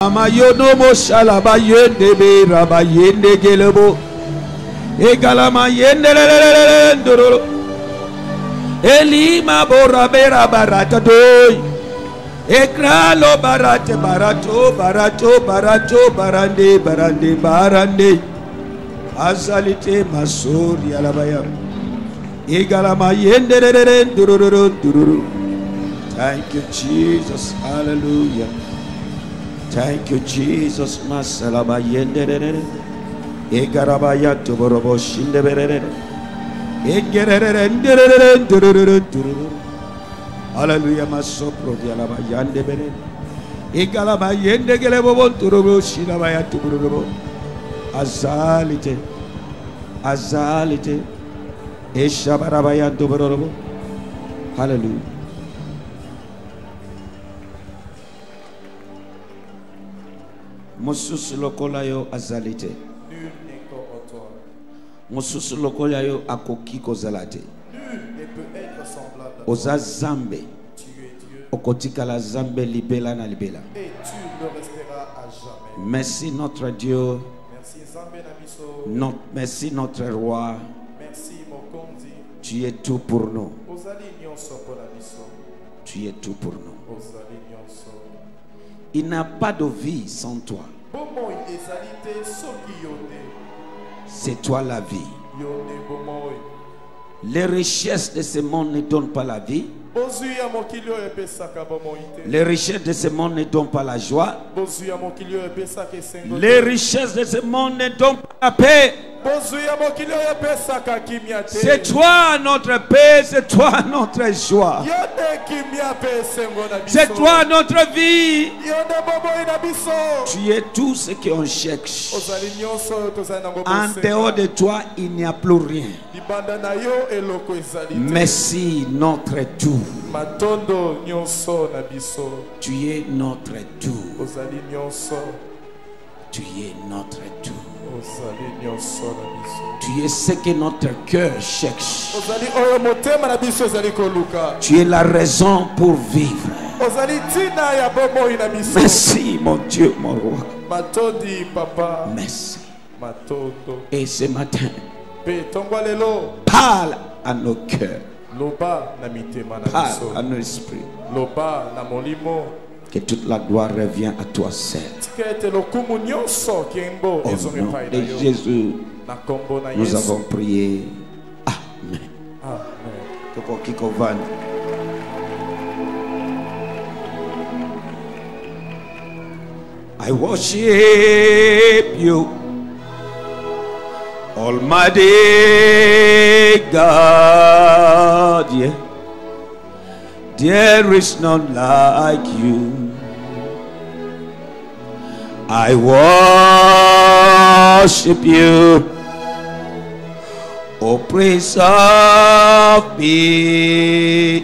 Amayono moshalaba yende be raba yende gelebo. Egalama yende ndoro. Elima bora bera barata doy. Ekralo barate barato barato barato barande barande barande. Azalite masori alabaya. Egalama yende ndoro. Thank you, Jesus. Hallelujah. Thank you, Jesus. Masalaba yende. Egarabaya toborobo shinde berere. Egerere ndere. Hallelujah. Masopro dialaba yande berere. Egalaba yende gelebo torobo shilaba ya toborobo. Azalite. Azalite. Eshabaraba ya toborobo. Hallelujah. Mosusu lokola yo azalite. Nul n'est comme toi. Mosusu lokola yo akoki kozalate. Nul ne peut être semblable à toi. Oza zambe. Tu es Dieu. Okotika la zambe libela na libela. Et tu le resteras à jamais. Merci notre Dieu. Merci Zambe Nabiso. Merci notre roi. Merci Mokonzi. Tu es tout pour nous. Ozali nyonso pour Nabiso. Tu es tout pour nous. Ozali nyonso. Il n'a pas de vie sans toi. Bomoi ezali te soki yo te. C'est toi la vie. Yo ne bomoi. Les richesses de ce monde ne donnent pas la vie. Bozui ya mokili oyo epesaka bomoi te. Les richesses de ce monde ne donnent pas la joie. Bozui ya mokili oyo epesaka esengo te. Les richesses de ce monde ne donnent pas la paix. Bozui ya mokili oyo epesaka kimia te. C'est toi notre paix, c'est toi notre joie. Yo ne kimia pe esengo na biso. C'est toi notre vie. Yo ne bomoi na biso. Tu es tout ce qu'on cherche. Ozali nyonso oyo tozali nango En bosenga. dehors de toi, il n'y a plus rien. Libanda na yo eloko ezali te. Merci notre tout. Matondo nyonso na biso. Tu es notre tout. Ozali nyonso. Tu es notre tout. Ozali nyonso na biso. Tu es ce que notre cœur cherche. Ozali oyo motema na biso ezali koluka. Tu es la raison pour vivre. Ozali tina ya bomoi na biso. Merci mon Dieu, mon roi. Matondi papa. Merci. Matondo. Et ce matin, Pe tongwa lelo. parle à nos cœurs. Loba na mitema na Parle biso. à nos esprits. Loba na molimo. Que toute la gloire revient à toi seul. Tika ete lokumu nyonso kiembo Au ezonge nom pai de na yo. Jésus, Na kombo na nous Yesu. avons prié. Amen. Amen. Toko kiko van. I worship you, Almighty God. Yeah. There is none like you. I worship you, O Prince of Peace.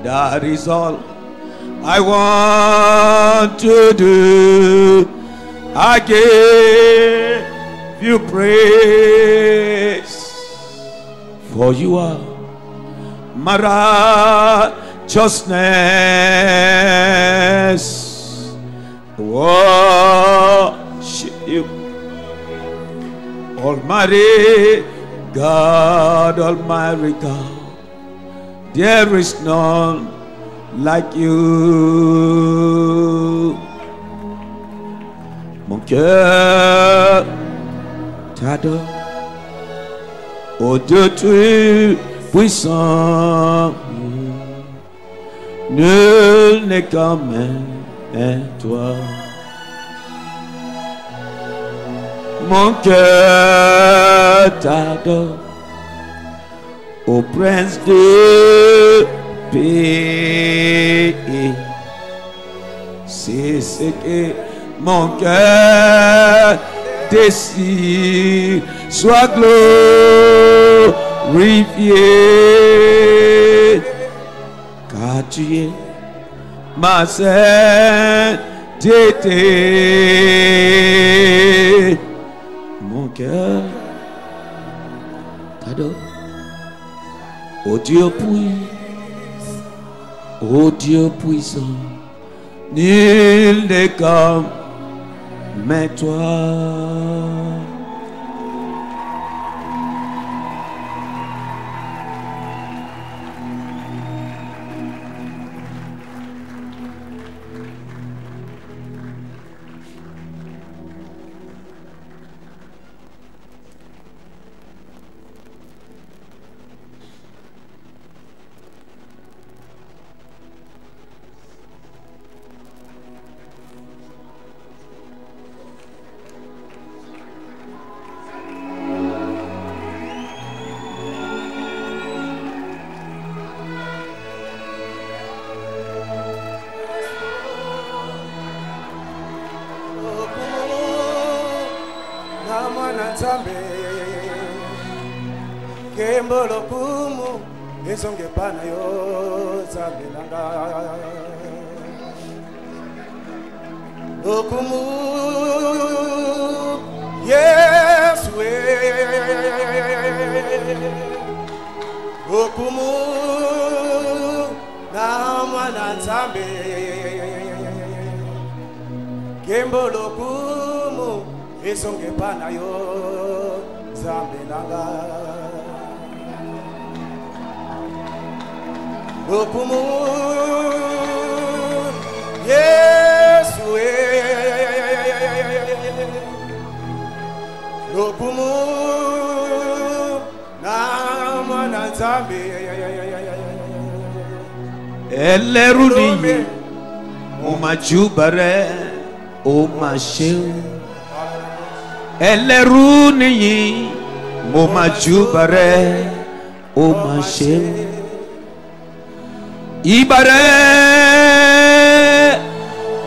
That is all I want to do. I give you praise, for you are my righteousness. Worship you, Almighty God, Almighty God. There is none like you. Mon cœur t'adore, ô Dieu tout puissant. Nul n'est comme toi. Mon cœur t'adore, ô Prince de paix. C'est ce que mon cœur désire, soit glorifié, car tu es ma sainteté. Mon cœur t'adore, ô Dieu puissant, Nul n'est comme mais toi. Kembolo kumu esonge pana yo zambelanga okumu Yesu okumu na mwana nzambe kembolo kumu esonge pana yo zambelanga okumu Yesu okumu na mwana nzambe Eleruni umajubare umasheu Eleruni umajubare umasheu Ibare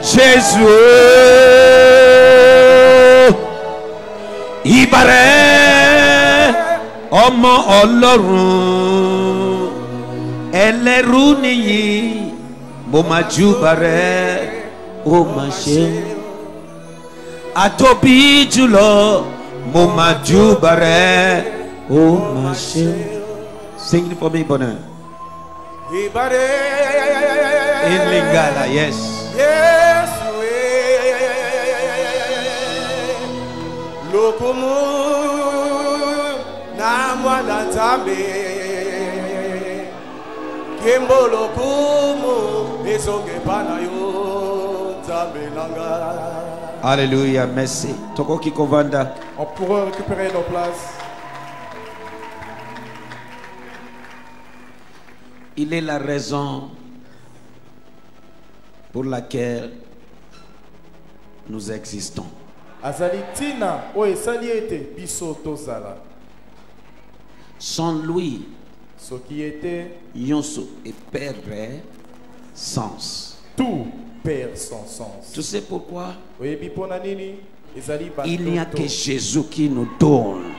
Jésus Ibare ọmọ Ọlọ́run ẹlẹ́rú nìyí mo máa júbà rẹ ó máa ṣe àtóbi jùlọ mo máa júbà rẹ ó máa ṣe. Sing it for me, Bonner. Ibare In Lingala, yes. Yes, lokumu na mwana nzambe Kimbo lokumu esonge pana yo nzambe nanga. Alléluia, merci. Toko Kikovanda. On pourra récupérer nos places. Il est la raison pour laquelle nous existons. Azali tina o esali ete biso tozala. Sans lui, Ce qui était Yonso et perdrait sens. tout perd son sens. Tu sais pourquoi? Oyebi pona nini ezali Il n'y a batoto. que Jésus qui nous donne.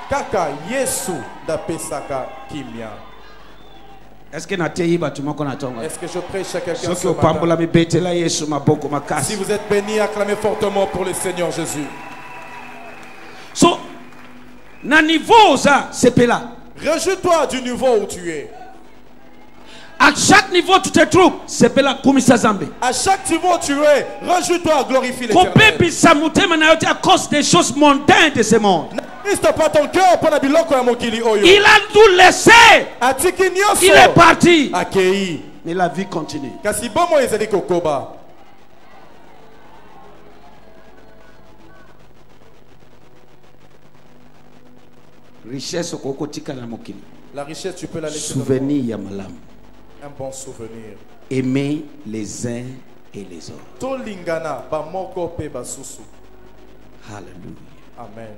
Kaka Yesu da pesaka kimia. Est-ce que nateyi batumako natonga? Est-ce que je prêche à quelqu'un Soki ce opambola matin? mibetela Yesu maboko Si makasi. vous êtes béni, acclamez fortement pour le Seigneur Jésus. So na niveau ça sepela. Réjouis-toi du niveau où tu es. À chaque niveau tu te trouves, sepela kumisa zambe. À chaque niveau où tu es, réjouis-toi, glorifie l'Éternel. Kopebisa mutema na yote à cause des choses mondaines de ce monde. N'attriste pas ton cœur pour la biloko ya mokili oyo. Il a tout laissé. Atiki nyonso. Il est parti. Akei. Mais la vie continue. Kasi bomo ezali kokoba. Richesse okokotika na mokili. La richesse, tu peux la laisser. Souvenir ya malamu. Un bon souvenir. Aimer les uns et les autres. Tolingana ba moko pe ba susu. Hallelujah. Amen.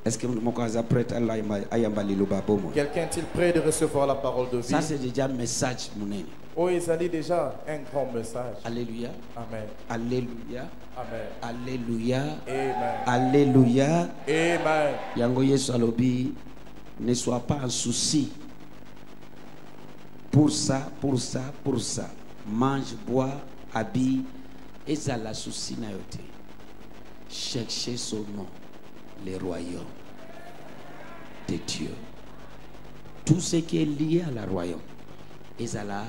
Est-ce que moko aza prêt à ayamba liloba bomo? Quelqu'un est-il prêt de recevoir la parole de vie? Ça c'est déjà un message munene. Oh, ezali déjà un grand message. Alléluia. Amen. Alléluia. Amen. Alléluia. Amen. Alléluia. Amen. Yango Yesu alobi, ne sois pas en souci. Pour ça, pour ça, pour ça. Mange, bois, habille. Et ça la souci na yote. Cherchez son nom, les royaumes de Dieu. Tout ce qui est lié à la royaume. Et ça là,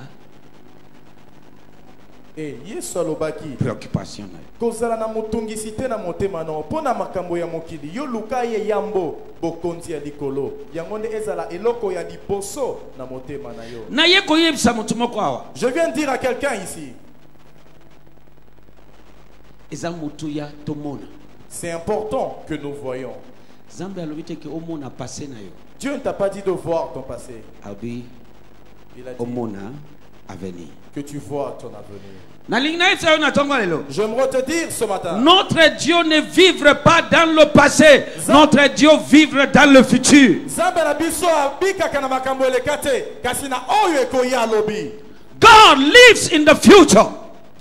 Et Yesu alobaki préoccupation na yo. kozala na motungisi te na motema no mpo na makambo ya mokili yo luka ye yambo bokonzi ya likolo yango nde ezala eloko ya liboso na motema na yo. Na ye koyebisa moto moko awa. Je viens de dire à quelqu'un ici, Eza moto ya tomona. c'est important que nous voyons. Zambe alobi te ke omona passé na yo. Dieu ne t'a pas dit de voir ton passé, Abi il a dit omona avenir. que tu vois ton avenir. Na lingna esa yo na tongo lelo. J'aimerais te dire ce matin, Notre Dieu ne vivre pas dans le passé. Notre Dieu vivre dans le futur. Nzambe na biso abikaka na makambo eleka te kasi na oyo ekoya alobi. God lives in the future,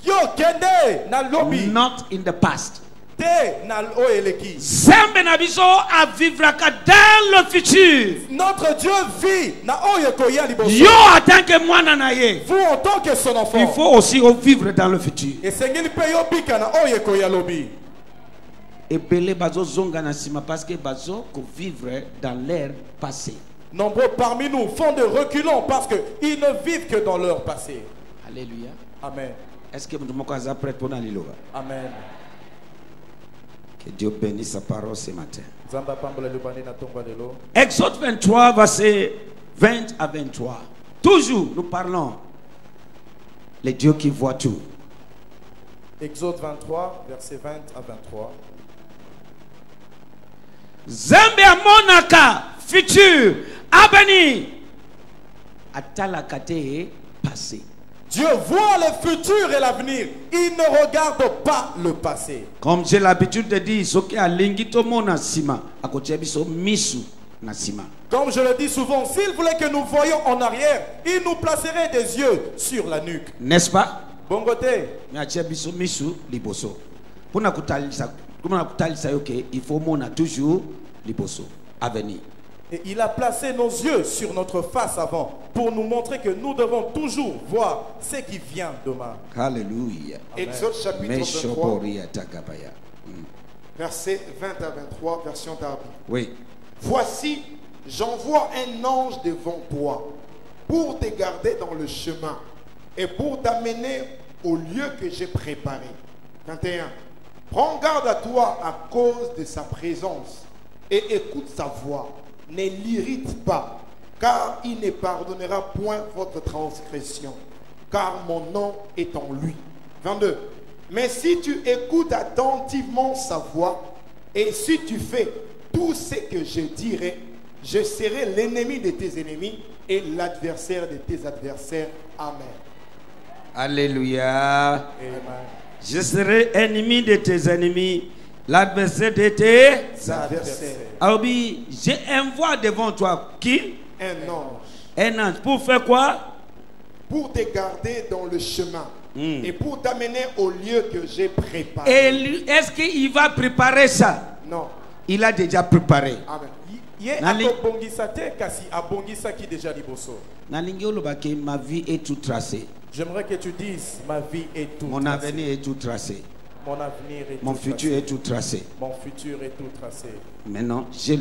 Yo kende na lobi not in the past. te na oyo eleki. Zambe na biso a vivre dans le futur. Notre Dieu vit na oyo ekoya liboso. Yo en tant que mwana na ye, Vous en tant que son il enfant, faut aussi vivre dans le futur. esengeli mpe yo bika na oyo ekoya lobi. Ebele bazo zonga na sima parce que bazo ko vivre dans l'ère passée. Nombreux parmi nous font de reculons parce qu'ils ne vivent que dans leur passé. Alléluia. Amen. Est-ce que nous sommes prêts pour aller là? Amen. Que Dieu bénisse sa parole ce matin. Zamba pambola lubani na tongwa lelo. Exode 23, versets 20 à 23. Toujours, nous parlons les dieux qui voient tout. Exode 23, versets 20 à 23. Zambe amonaka futur abani atala kate passé. Dieu voit le futur et l'avenir. Il ne regarde pas le passé. Comme j'ai l'habitude de dire, ce qui a lingito mona sima akotia biso misu na sima. Comme je le dis souvent, s'il voulait que nous voyions en arrière, il nous placerait des yeux sur la nuque. N'est-ce pas? Bon côté. Mais atia biso misu liboso. Pona kutalisa yoke, il faut mona toujours liboso avenir. Et il a placé nos yeux sur notre face avant pour nous montrer que nous devons toujours voir ce qui vient demain. Alléluia. Exode chapitre 23, Meshoboria takabaya. versets 20 à 23, version Darby. Oui. Voici, j'envoie un ange devant toi pour te garder dans le chemin et pour t'amener au lieu que j'ai préparé. 21. Prends garde à toi à cause de sa présence et écoute sa voix. Ne l'irrite pas, car il ne pardonnera point votre transgression, car mon nom est en lui. 22. Mais si tu écoutes attentivement sa voix, et si tu fais tout ce que je dirai, je serai l'ennemi de tes ennemis et l'adversaire de tes adversaires. Amen. Alléluia. Amen. Je serai ennemi de tes ennemis, l'adversaire de tes Adversaire. Aobi, j'ai un voix devant toi. Qui? Un ange. Un ange. Pour faire quoi? Pour te garder dans le chemin et pour t'amener au lieu que j'ai préparé. Et est-ce qu'il va préparer ça? Non. Il a déjà préparé. Amen. Ye Nali- akobongisa te kasi abongisa ki déjà liboso. Nalingi olobake, ma vie est tout tracée. J'aimerais que tu dises ma vie est tout Mon tracé. avenir est tout tracé. Mon avenir est Mon tout futur tracé. est tout tracé. Mon futur est tout tracé. Maintenant, j'ai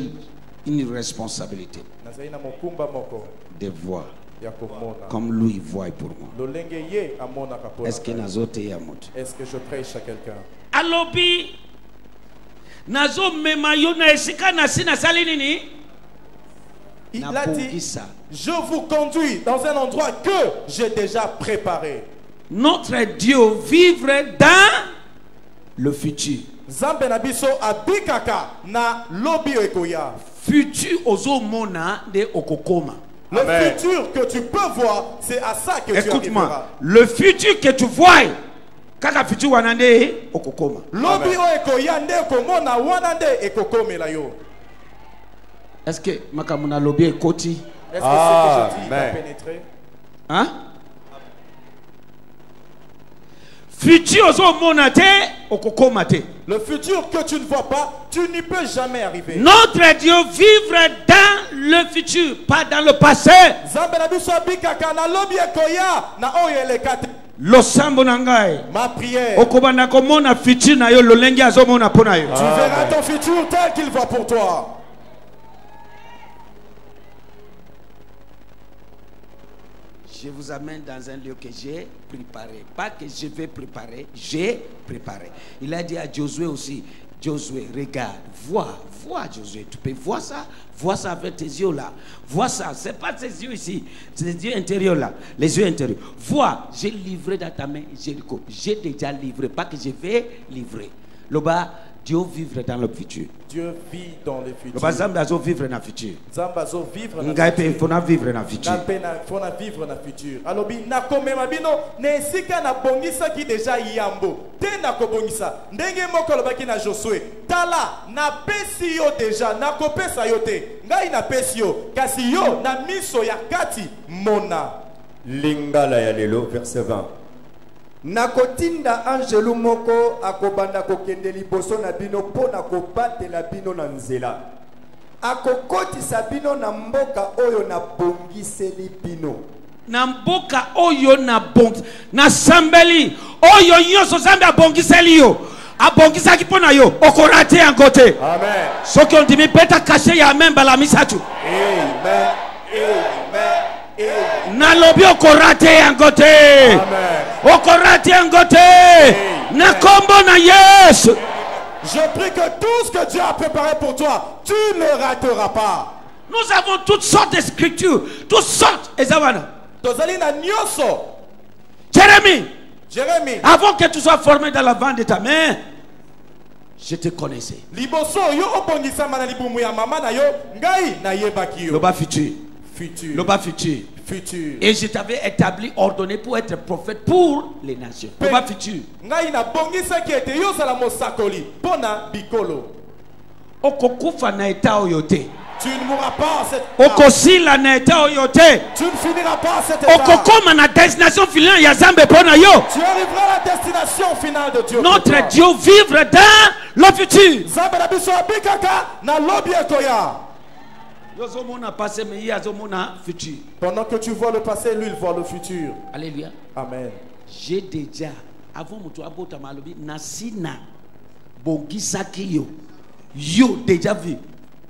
une responsabilité Nazali na mokumba moko de voir ya komona. comme lui voit pour moi. Lolenge ye amona kapola. Est-ce que nazote ya moto? Est-ce que je prêche à quelqu'un? Alobi nazo mema yo na esika na sina sali nini? Il Na a dit, bongisa. je vous conduis dans un endroit que j'ai déjà préparé. Notre Dieu vivre dans le futur. Nzambe na biso abikaka na lobi ekoya. Futur ozo mona de okokoma. Le Amen. futur que tu peux voir, c'est à ça que tu Écoute-moi, arriveras. le futur que tu vois, kaka futur wanande okokoma. Lobi o ekoya nde komona wana nde ekokomela yo. Est-ce que makamuna lobi ekoti? Est-ce que ce que je dis Amen. t'a pénétré? Hein? Futur ozo mona te okokoma te. Le futur que tu ne vois pas, tu n'y peux jamais arriver. Notre Dieu vivre dans le futur, pas dans le passé. Nzambe na biso abikaka na lobi ekoya na oyo eleka te. Losambo nangai. Ma prière, Okobanda komona futur na yo lolenge azomona pona yo. tu verras ton futur tel qu'il va pour toi. Je vous amène dans un lieu que j'ai préparé. Pas que je vais préparer, j'ai préparé. Il a dit à Josué aussi, Josué, regarde, vois Josué, tu peux voir ça avec tes yeux là. Vois ça, c'est pas tes yeux ici, c'est les yeux intérieurs là, les yeux intérieurs. Vois, j'ai livré dans ta main Jéricho. J'ai déjà livré, pas que je vais livrer. Là-bas, Dieu vivre dans le futur. Dieu vit dans le futur. Là-bas, Zambazo vivre dans le futur. Zambazo vivre dans le Ngaïpe, futur. il faut vivre dans le futur. Faut vivre dans le futur. Alors, na komema bino, nesika na bongisa ki deja yambo. Te na kobongisa. Ndenge moko lobaki na Josué. Tala, na pesi yo deja, na kopesa yo te. Ngai na pesi yo. Kasi yo, na miso ya kati, mona. Lingala ya lelo, verset 20. Nakotinda angelu moko akobanda kokende liboso na bino po na kobatela bino na nzela. Akokotisa bino na mboka oyo na bongiseli bino. Na mboka oyo na bongi na sambeli oyo nyonso Zambe abongiseli yo. Abongisaki pona yo okorate yango te. Amen. Soki ondimi peta kashe ya amen bala misatu. Amen. Amen. Nalobi okorate yango te. Amen. Okorate yango te. Na kombo na Yesu. Je prie que tout ce que Dieu a préparé pour toi, tu ne rateras pas. Nous avons toutes sortes de scriptures, toutes sortes. Ezawana. Tozali na nyoso. Jérémie, avant que tu sois formé dans la vente de ta mère, je te connaissais. Liboso yo obongisa mana libumu ya mama na yo, ngai na yebaki yo. Le bas futur. Futur. Le bas futur. Futur. Et je t'avais établi, ordonné pour être prophète pour les nations. Le bas futur. Ngai na bongisa ki ete yo sala mosakoli pona bikolo. Okokufa na eta oyote. Tu ne mourras pas en cette état. Okosila na eta oyote. Tu ne finiras pas en cette état. Okokoma na destination finale ya Zambe pona yo. Tu arriveras à la destination finale de Dieu. Notre Dieu vivre dans le futur. Zambe na biso abikaka na lobi ekoya. Pendant que tu vois le passé, lui il voit le futur. Alléluia. Amen. J'ai déjà, avant mon tour, Nasina, Bongisaki yo déjà vu,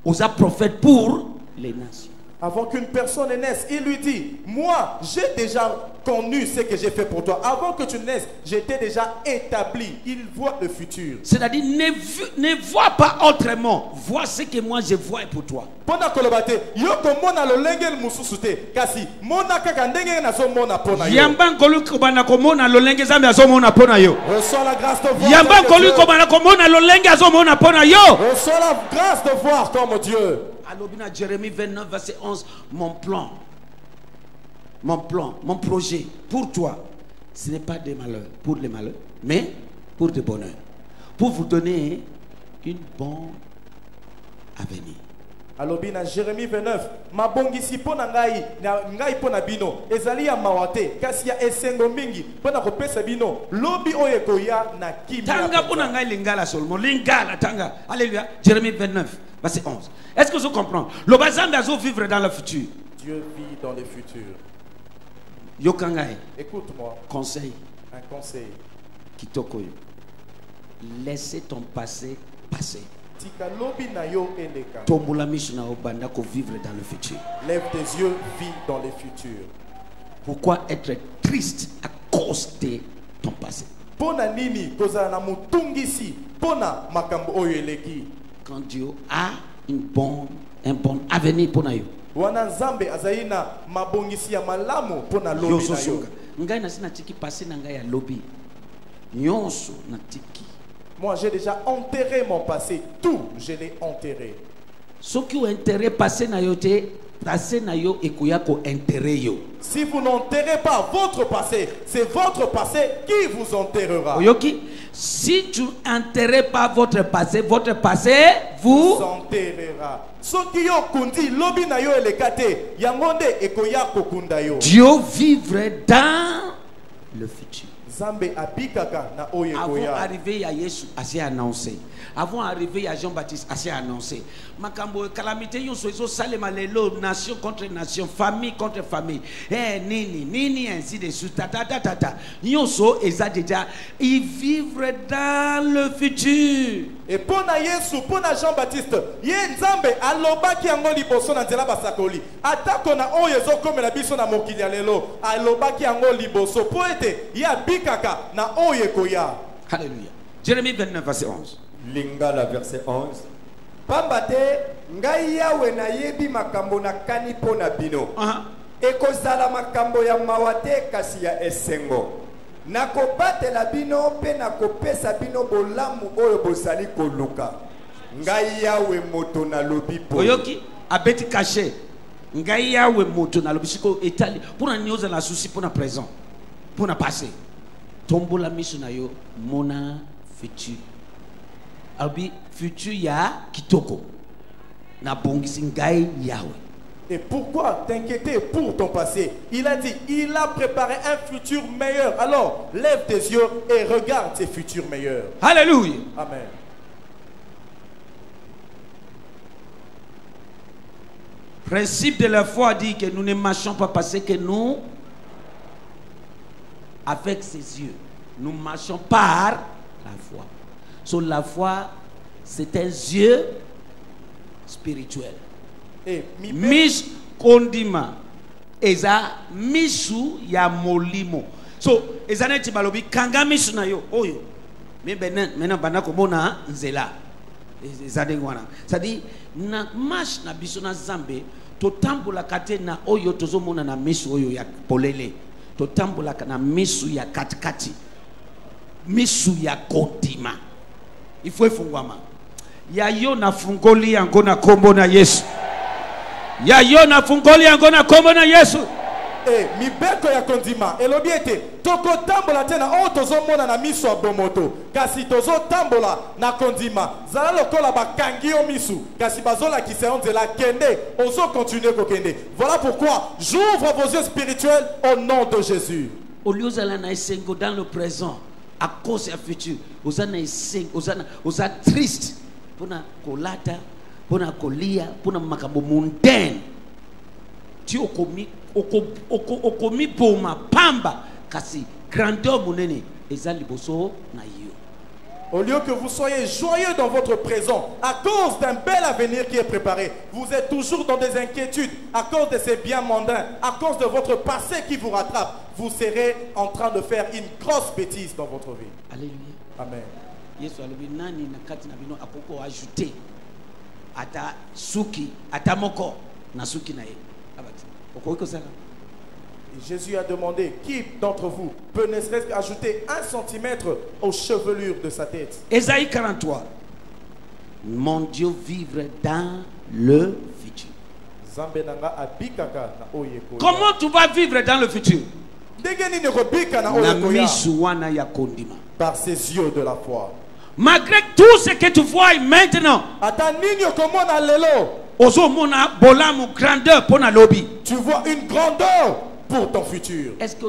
aux prophètes pour les nations. Avant qu'une personne naisse, il lui dit, moi j'ai déjà connu ce que j'ai fait pour toi. Avant que tu naisses, j'étais déjà établi. Il voit le futur. C'est-à-dire, ne vois pas autrement. Vois ce que moi je vois pour toi. Pendant que le bate, yoko mona lo lengel mususute, kasi mona kaka ndenge na zo mona pona yo. Yamba kolu kobana ko mona lo lenge Zambe azo mona pona yo. Reçois la grâce de voir. Yamba kolu kobana ko mona lo lenge azo mona pona yo. Reçois la grâce de voir comme Dieu. Alobina Jérémie 29 verset 11, mon plan, mon projet pour toi, ce n'est pas des malheurs, pour les malheurs, mais pour des bonheurs, pour vous donner une bonne avenir. Alobina Jérémie 29, ma bongisi pona ngai pona bino, ezali ya mawate, kasi ya esengo mingi, pona kopesa bino, lobi oye koya na kimia. Tanga pona ngai lingala seulement, lingala tanga. Alléluia. Jérémie 29 verset 11. Est-ce que vous comprenez? Le bazar d'Azo vivre dans le futur. Dieu vit dans le futur. Yokangai. Écoute-moi. Conseil. Un conseil. Kitokoyo. Laissez ton passé passer. Tika lobi na yo eleka. Tombula mishna obanda ko vivre dans le futur. Lève tes yeux, vis dans le futur. Pourquoi être triste à cause de ton passé? Pona nini kozala na mutungisi pona makambo oyo eleki. Quand Dieu a un bon avenir pour nous. Wana Nzambe azaina mabongisi ya malamu pona lobi na yo. Ngai na sina tiki passé na ngai ya lobi. Nyonso na tiki. Moi j'ai déjà enterré mon passé, tout je l'ai enterré. Ce qui est enterré passé na yo te, passé na yo ekoya ko enterré yo. Si vous n'enterrez pas votre passé, c'est votre passé qui vous enterrera. Oyoki, si tu n'enterrez pas votre passé vous enterrera. Soki yo kundi lobi na yo elekate, yangonde ekoya kokunda yo. Dieu vivre dans le futur. Nzambe abikaka na oye Avant koya. d'arriver à Yesu, assez annoncé. Avant d'arriver à Jean-Baptiste, assez annoncé. Makambo calamité yon so salema lelo nation contre nation, famille contre famille. Eh nini ainsi de suite. Ta. Yon so eza déjà ils vivre dans le futur. Et pour na Yesu, pour na Jean-Baptiste, ye Nzambe alobaki yango liboso na nzela basakoli. Atako na oyo ezokomela biso na mokili ya lelo, alobaki yango liboso po ete ya bikaka na oyo koya. Alléluia. Jérémie 29 verset 11. Lingala verset 11. Pambate ngai yawe na yebi makambo na kani po na bino. Ekozala makambo ya mawate kasi ya esengo. Nakobatela bino pe nakopesa bino bolamu oyo bozali koluka. Ngai yawe moto na lobi po. Oyoki abeti caché. Ngai yawe moto na lobi siko etali. Pour na nyoza na souci pour na présent. Pour na passé. Tombola miso na yo mona futur. Albi futur ya kitoko. Na bongisi ngai yawe. Et pourquoi t'inquiéter pour ton passé? Il a dit, il a préparé un futur meilleur. Alors, lève tes yeux et regarde tes futurs meilleurs. Alléluia. Amen. Principe de la foi dit que nous ne marchons pas parce que nous, avec ses yeux, nous marchons par la foi. Sur la foi, c'est un yeux spirituel. Et Mish kondima eza mishu ya molimo. So eza neti balobi kanga mishu na yo oyo. Mais maintenant bana komona nzela. Eza dengwana. Ça dit na marche na biso na Zambe to tambola kate na oyo tozomona na mishu oyo ya polele. To tambola na mishu ya katikati. Mishu ya kondima. Il faut efungwama. Ya yo na fungoli yango na kombo na Yesu. Ya yona fungoli yango na kombo na Yesu. Eh mibeko ya kondima elobi ete toko tambola tena o tozo mona na miso ya bomoto kasi tozo tambola na kondima zala lokola bakangi o misu kasi bazola kiseon de la kende ozo continuer kokende. Voilà pourquoi j'ouvre vos yeux spirituels au nom de Jésus. Au lieu zala na esengo dans le présent à cause du futur ozana esengo ozana triste pona kolata pona kolia pona makambo mondaine ti okomi poma pamba kasi grandeur monene ezali boso na yo. Au lieu que vous soyez joyeux dans votre présent à cause d'un bel avenir qui est préparé, vous êtes toujours dans des inquiétudes à cause de ces biens mondains, à cause de votre passé qui vous rattrape. Vous serez en train de faire une grosse bêtise dans votre vie. Alléluia. Amen. Yesu alobi nani na kati na bino akoko ajouter ata suki ata moko na suki na ye abati okoko sala. Jésus a demandé qui d'entre vous peut ne serait-ce qu'ajouter 1 centimètre aux chevelures de sa tête. Ésaïe 43. Mon Dieu vivre dans le futur. Comment tu vas vivre dans le futur? Par ses yeux de la foi. Malgré tout ce que tu vois maintenant, tu vois une grandeur pour ton futur. Est-ce que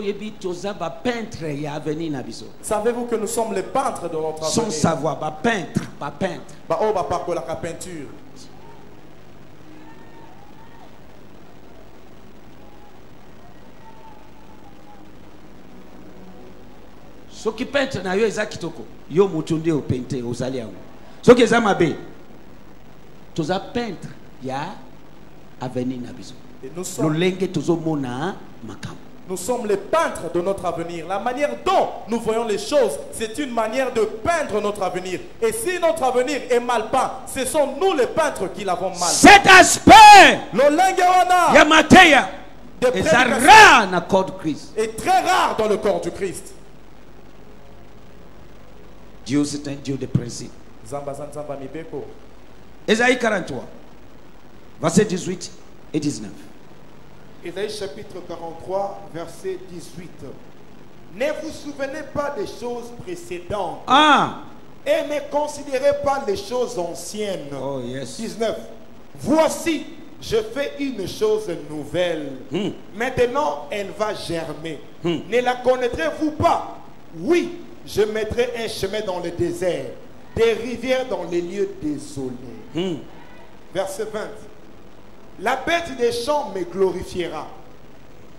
savez-vous que nous sommes les peintres de notre avenir? Sans savoir, peintre. Peinture. Ce qui peintre na yo eza kitoko. Yo mutunde o peintre ozali yango. Ce qui eza mabe. Toza peintre ya avenir na biso. Nous sommes les peintres de notre avenir. La manière dont nous voyons les choses, c'est une manière de peindre notre avenir. Et si notre avenir est mal peint, ce sont nous les peintres qui l'avons mal peint. Cet aspect est très rare dans le corps du Christ. Dieu, c'est un Dieu de principe. Ésaïe 43, verset 18 et 19. Ésaïe chapitre 43, verset 18. Ne vous souvenez pas des choses précédentes. Et ne considérez pas les choses anciennes. Oh, yes. 19. Voici, je fais une chose nouvelle. Maintenant, elle va germer. Ne la connaîtrez-vous pas? Oui, je mettrai un chemin dans le désert, des rivières dans les lieux désolés. Verset 20. La bête des champs me glorifiera,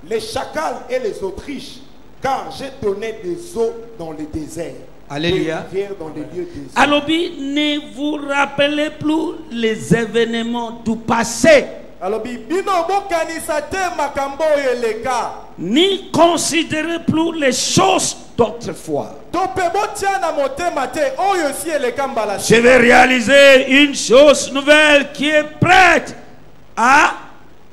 les chacals et les autriches, car j'ai donné des eaux dans le désert. Alléluia. Des rivières dans les lieux désolés. Alobi, ne vous rappelez plus les événements du passé, alobi bino bokanisa te makambo eleka ni considérez plus les choses d'autrefois. tope botia na motema te oyo si eleka mbala. Je vais réaliser une chose nouvelle qui est prête à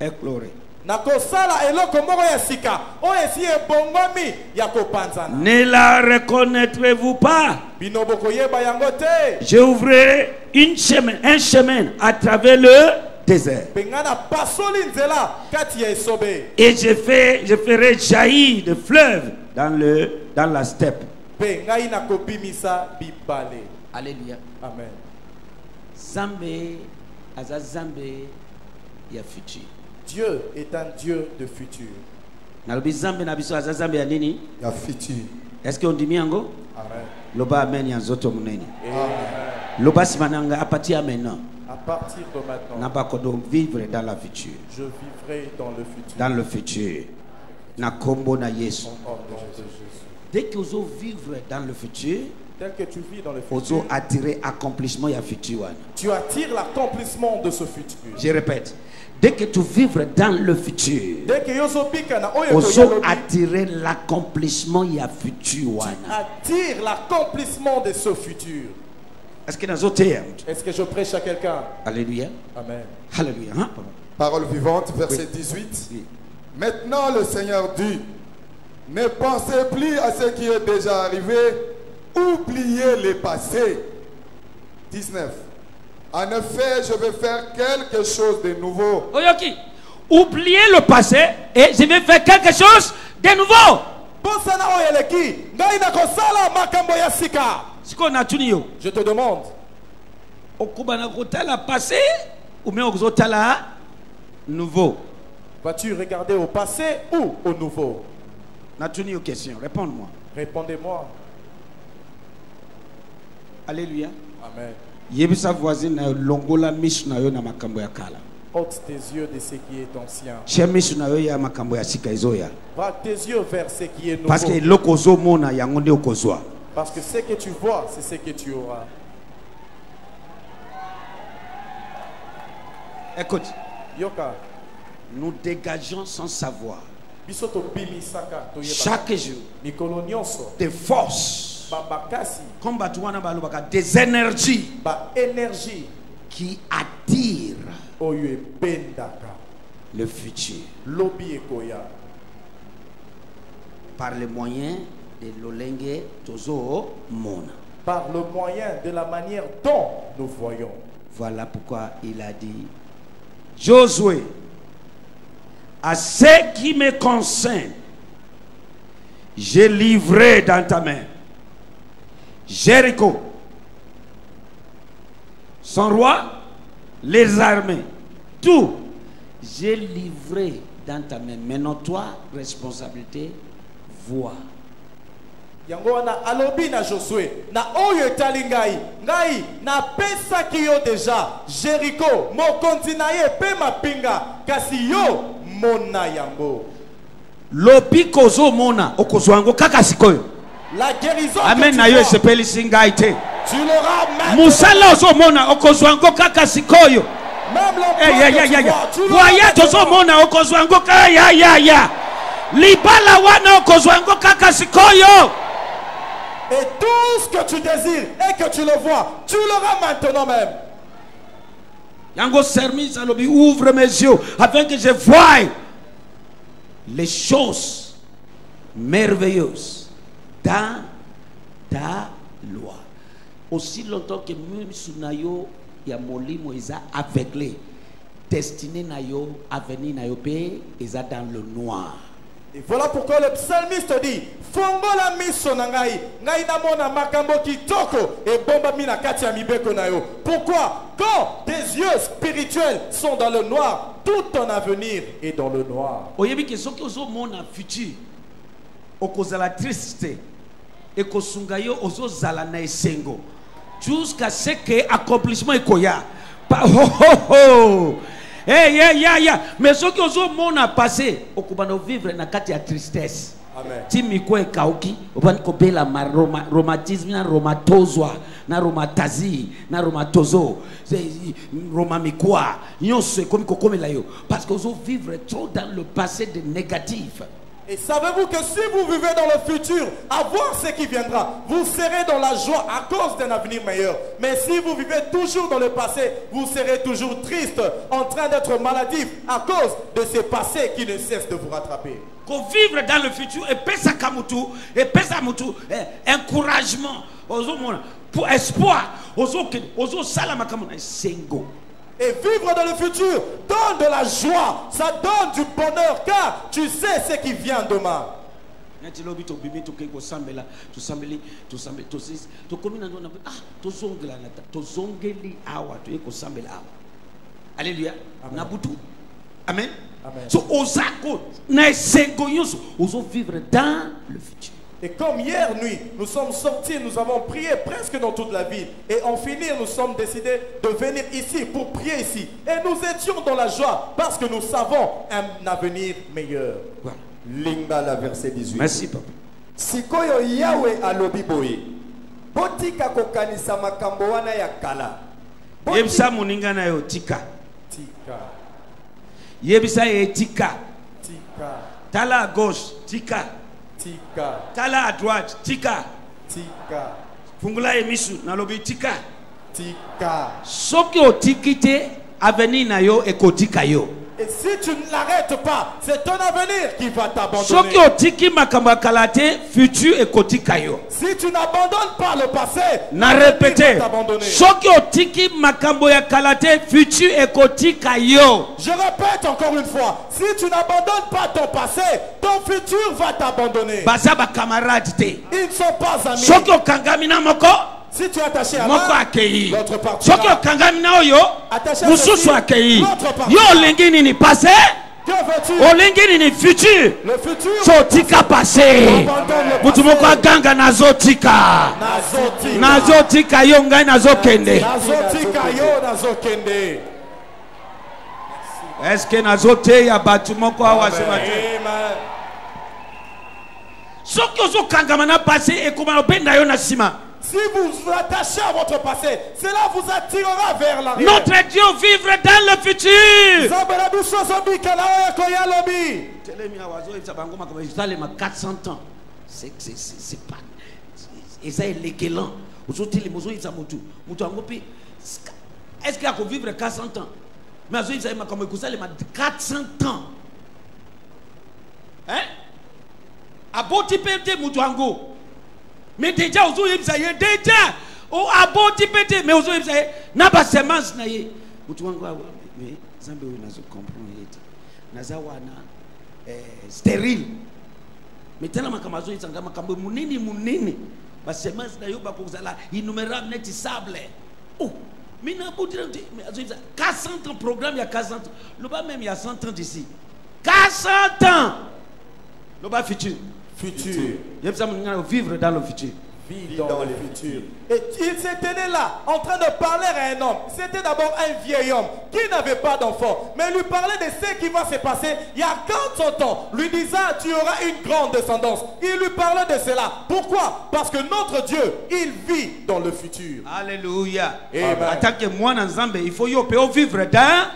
éclore. nakosala eloko moko ya sika oyo si ebongomi ya kopanzana. Ne la reconnaîtrez-vous pas? bino bokoyeba yango te. Je ouvrirai un chemin à travers le désert. bengana pasoli nzela kati ya esobe. Et je ferai jaillir des fleuves dans la steppe. pe ngai nakobimisa bibale. Alléluia. Amen. Zambe aza zambe ya futur. Dieu est un Dieu de futur. Nalobi zambe na biso aza zambe ya nini? Ya futur. Est-ce qu'on dit miango? Amen. Loba amen ya nzoto munene. Amen. Loba simananga à partir maintenant. À partir de maintenant, Na ba kodo vivre dans la future. je vivrai dans le futur. Dans le futur. Na kombo na Yesu. Au nom de Jésus. Dès que vous vivre dans le futur, Tel que tu vis dans le vous futur, attirer accomplissement ya futur wana. tu attires l'accomplissement de ce futur. Je répète. Dès que tu vivres dans le futur, Dès que yozo pika na oyo vous koyolobi, attirer l'accomplissement ya futur wana. attire l'accomplissement de ce futur. Est-ce que nous autres? Est-ce que je prêche à quelqu'un? Alléluia. Amen. Alléluia. Hein? Parole vivante, verset 18. Oui. Maintenant le Seigneur dit, ne pensez plus à ce qui est déjà arrivé, oubliez les passés. 19. En effet, je vais faire quelque chose de nouveau. Oyoki, oubliez le passé et je vais faire quelque chose de nouveau. Bosana oyeleki, ngai nakosala makambo ya sika. Ce qu'on a tenu yo. Je te demande, Okubana kotala passé ou bien okuzotala nouveau. vas-tu regarder au passé ou au nouveau? Na tenu yo question. Réponds-moi. Répondez-moi. Alléluia. Amen. Yebisa voisine na yo longola misu na yo na makambo ya kala. Ôte tes yeux de ce qui est ancien. Che misu na yo ya makambo ya sika ezoya. Va tes yeux vers ce qui est nouveau. Parce que lokozo mona yango nde okozwa. Parce que ce que tu vois, c'est ce que tu auras. Écoute, Yoka, nous dégageons sans savoir bisoto bimisaka toyeba. chaque jour Mikolo nyonso, des forces babakasi, comme batuwana balobaka, des énergies ba énergie qui attirent oyo ebendaka. le futur Lobi ekoya. par le moyen de l'olenge tozo mona. Par le moyen de la manière dont nous voyons. Voilà pourquoi il a dit, Josué, à ce qui me concerne, j'ai livré dans ta main Jéricho, son roi, les armées, tout, j'ai livré dans ta main. Maintenant, toi, responsabilité, vois. Yango wana alobi na Josué na oyo etali ngai na pesa ki yo déjà Jéricho mokonzi na ye pe mapinga kasi yo mona yango. Lobi kozo mona okozwango kaka sikoyo. La guérison Amen que na tu yo vois, sepelisi ngai te. tu l'auras maintenant. Musala ozomona okozwango kaka sikoyo. Même l'emploi Eh, ya, que ya, tu ya, vois, ya. tu l'auras Voyage maintenant. ozomona okozwango kaka ya. Libala wana okozwango kaka sikoyo. Et tout ce que tu désires et que tu le vois, tu l'auras maintenant même. Yango service alobi, ouvre mes yeux afin que je voie les choses merveilleuses dans ta loi. Aussi longtemps que misu na yo ya molimo eza aveuglé, destiné na yo, avenir na yo pe eza dans le noir. Et voilà pourquoi le psalmiste dit fongola miso na ngai namona makambo kitoko et bomba mina kati ya mibeko na yo. Pourquoi? Quand tes yeux spirituels sont dans le noir, tout ton avenir est dans le noir. Oyebi ke soki ozomona futur okozala triste ekosunga yo ozozala na esengo jusqu'à ce que accomplissement ekoya mais ce que ozo mona passé okubana vivre na kati ya tristesse. Amen. Ti mikwe kauki obani kobela romatisme na romatozwa na romatazi na romatozo romamikwa nyonso ekomi kokomela yo parce que ozo vivre trop dans le passé de négatif. Et savez-vous que si vous vivez dans le futur, à voir ce qui viendra, vous serez dans la joie à cause d'un avenir meilleur. Mais si vous vivez toujours dans le passé, vous serez toujours triste, en train d'être maladif à cause de ces passés qui ne cessent de vous rattraper. Qu'on vivre dans le futur et pesa kamutu et pesa mutu encouragement pour espoir ozo salama kamuna sengo. Et vivre dans le futur donne de la joie, ça donne du bonheur car tu sais ce qui vient demain. Alléluia. Amen. Amen. So ozako na sengo yoso ozo vivre dans le futur. Et comme hier nuit, nous sommes sortis, nous avons prié presque dans toute la ville. Et en finir, nous sommes décidés de venir ici pour prier ici. Et nous étions dans la joie parce que nous savons un avenir meilleur. Voilà. Lingala verset 18. Merci papa. Sikoyo Yahweh alobi boye. Botika kokanisa makambo wana ya kala. Yebisa moninga na yo tika. Tika. Yebisa ye tika. Tika. Tala à gauche, tika. Tika. Tala à droite, tika. Tika. Fungula emisu na lobi tika. Tika. Soki otikite avenir na yo ekotika yo. Et si tu ne l'arrêtes pas, c'est ton avenir qui va t'abandonner. Soki otiki makambo ya kala te, futur ekotika yo. Si tu n'abandonnes pas le passé, Na l'avenir répéter. va t'abandonner. Soki otiki makambo ya kala te, futur ekotika yo. Je répète encore une fois, si tu n'abandonnes pas ton passé, ton futur va t'abandonner. Baza ba camarade te. Ils ne sont pas amis. Soki okangami na moko, Si tu es attaché à moko l'un, akei. l'autre partira. Soki okangami na oyo, Attaché à mususu ceci, akei. l'autre partira. Yo olingi nini passé, Que veux-tu? olingi nini futur. Le futur. So tika passé. Abandonne le Mutu moko aganga nazotika. Nazotika. Nazotika yo ngai nazokende. Nazotika yo nazokende. Est-ce que nazote ya batu moko awa sema te? Amen. Soki ozokangama na passé ekoma obenda yo na sima. Si vous vous attachez à votre passé, cela vous attirera vers l'arrière. Notre Dieu vivre dans le futur. Zambela biso zobika na oyo ekoya lobi. Telemi awazo eza bango makambo ezalema 400 ans. C'est pas. Eza elekelan. Ozoteli mozo eza mutu. Mutu ango pe est-ce qu'il a qu'on vivre 400 ans? Mais azo eza makambo ekozalema 400 ans. Hein? Aboti pete mutu ango. Mais déjà ozo yebisa ye déjà o aboti pete mais ozo yebisa ye na ba semence na ye. Mutu ango mais zambe we nazo comprendre yeti. Naza wana stérile. Mais tellement makambo yebisa ngama makambo munene. Ba semence na yo ba kozala innumerable net sable. Oh, mais na boti mais azo yebisa 400 ans programme il y a 400 ans. Le bas même il y a 100 ans d'ici. 400 ans. Le bas futur. Futur. Vivre dans le futur. Vivre dans le futur. Et il s'était là, en train de parler à un homme. C'était d'abord un vieil homme qui n'avait pas d'enfant. Mais lui parlait de ce qui va se passer il y a 400 ans. Lui disant, tu auras une grande descendance. Il lui parlait de cela. Pourquoi? Parce que notre Dieu, il vit dans le futur. Alléluia. Amen. En tant que moi, il faut vivre dans.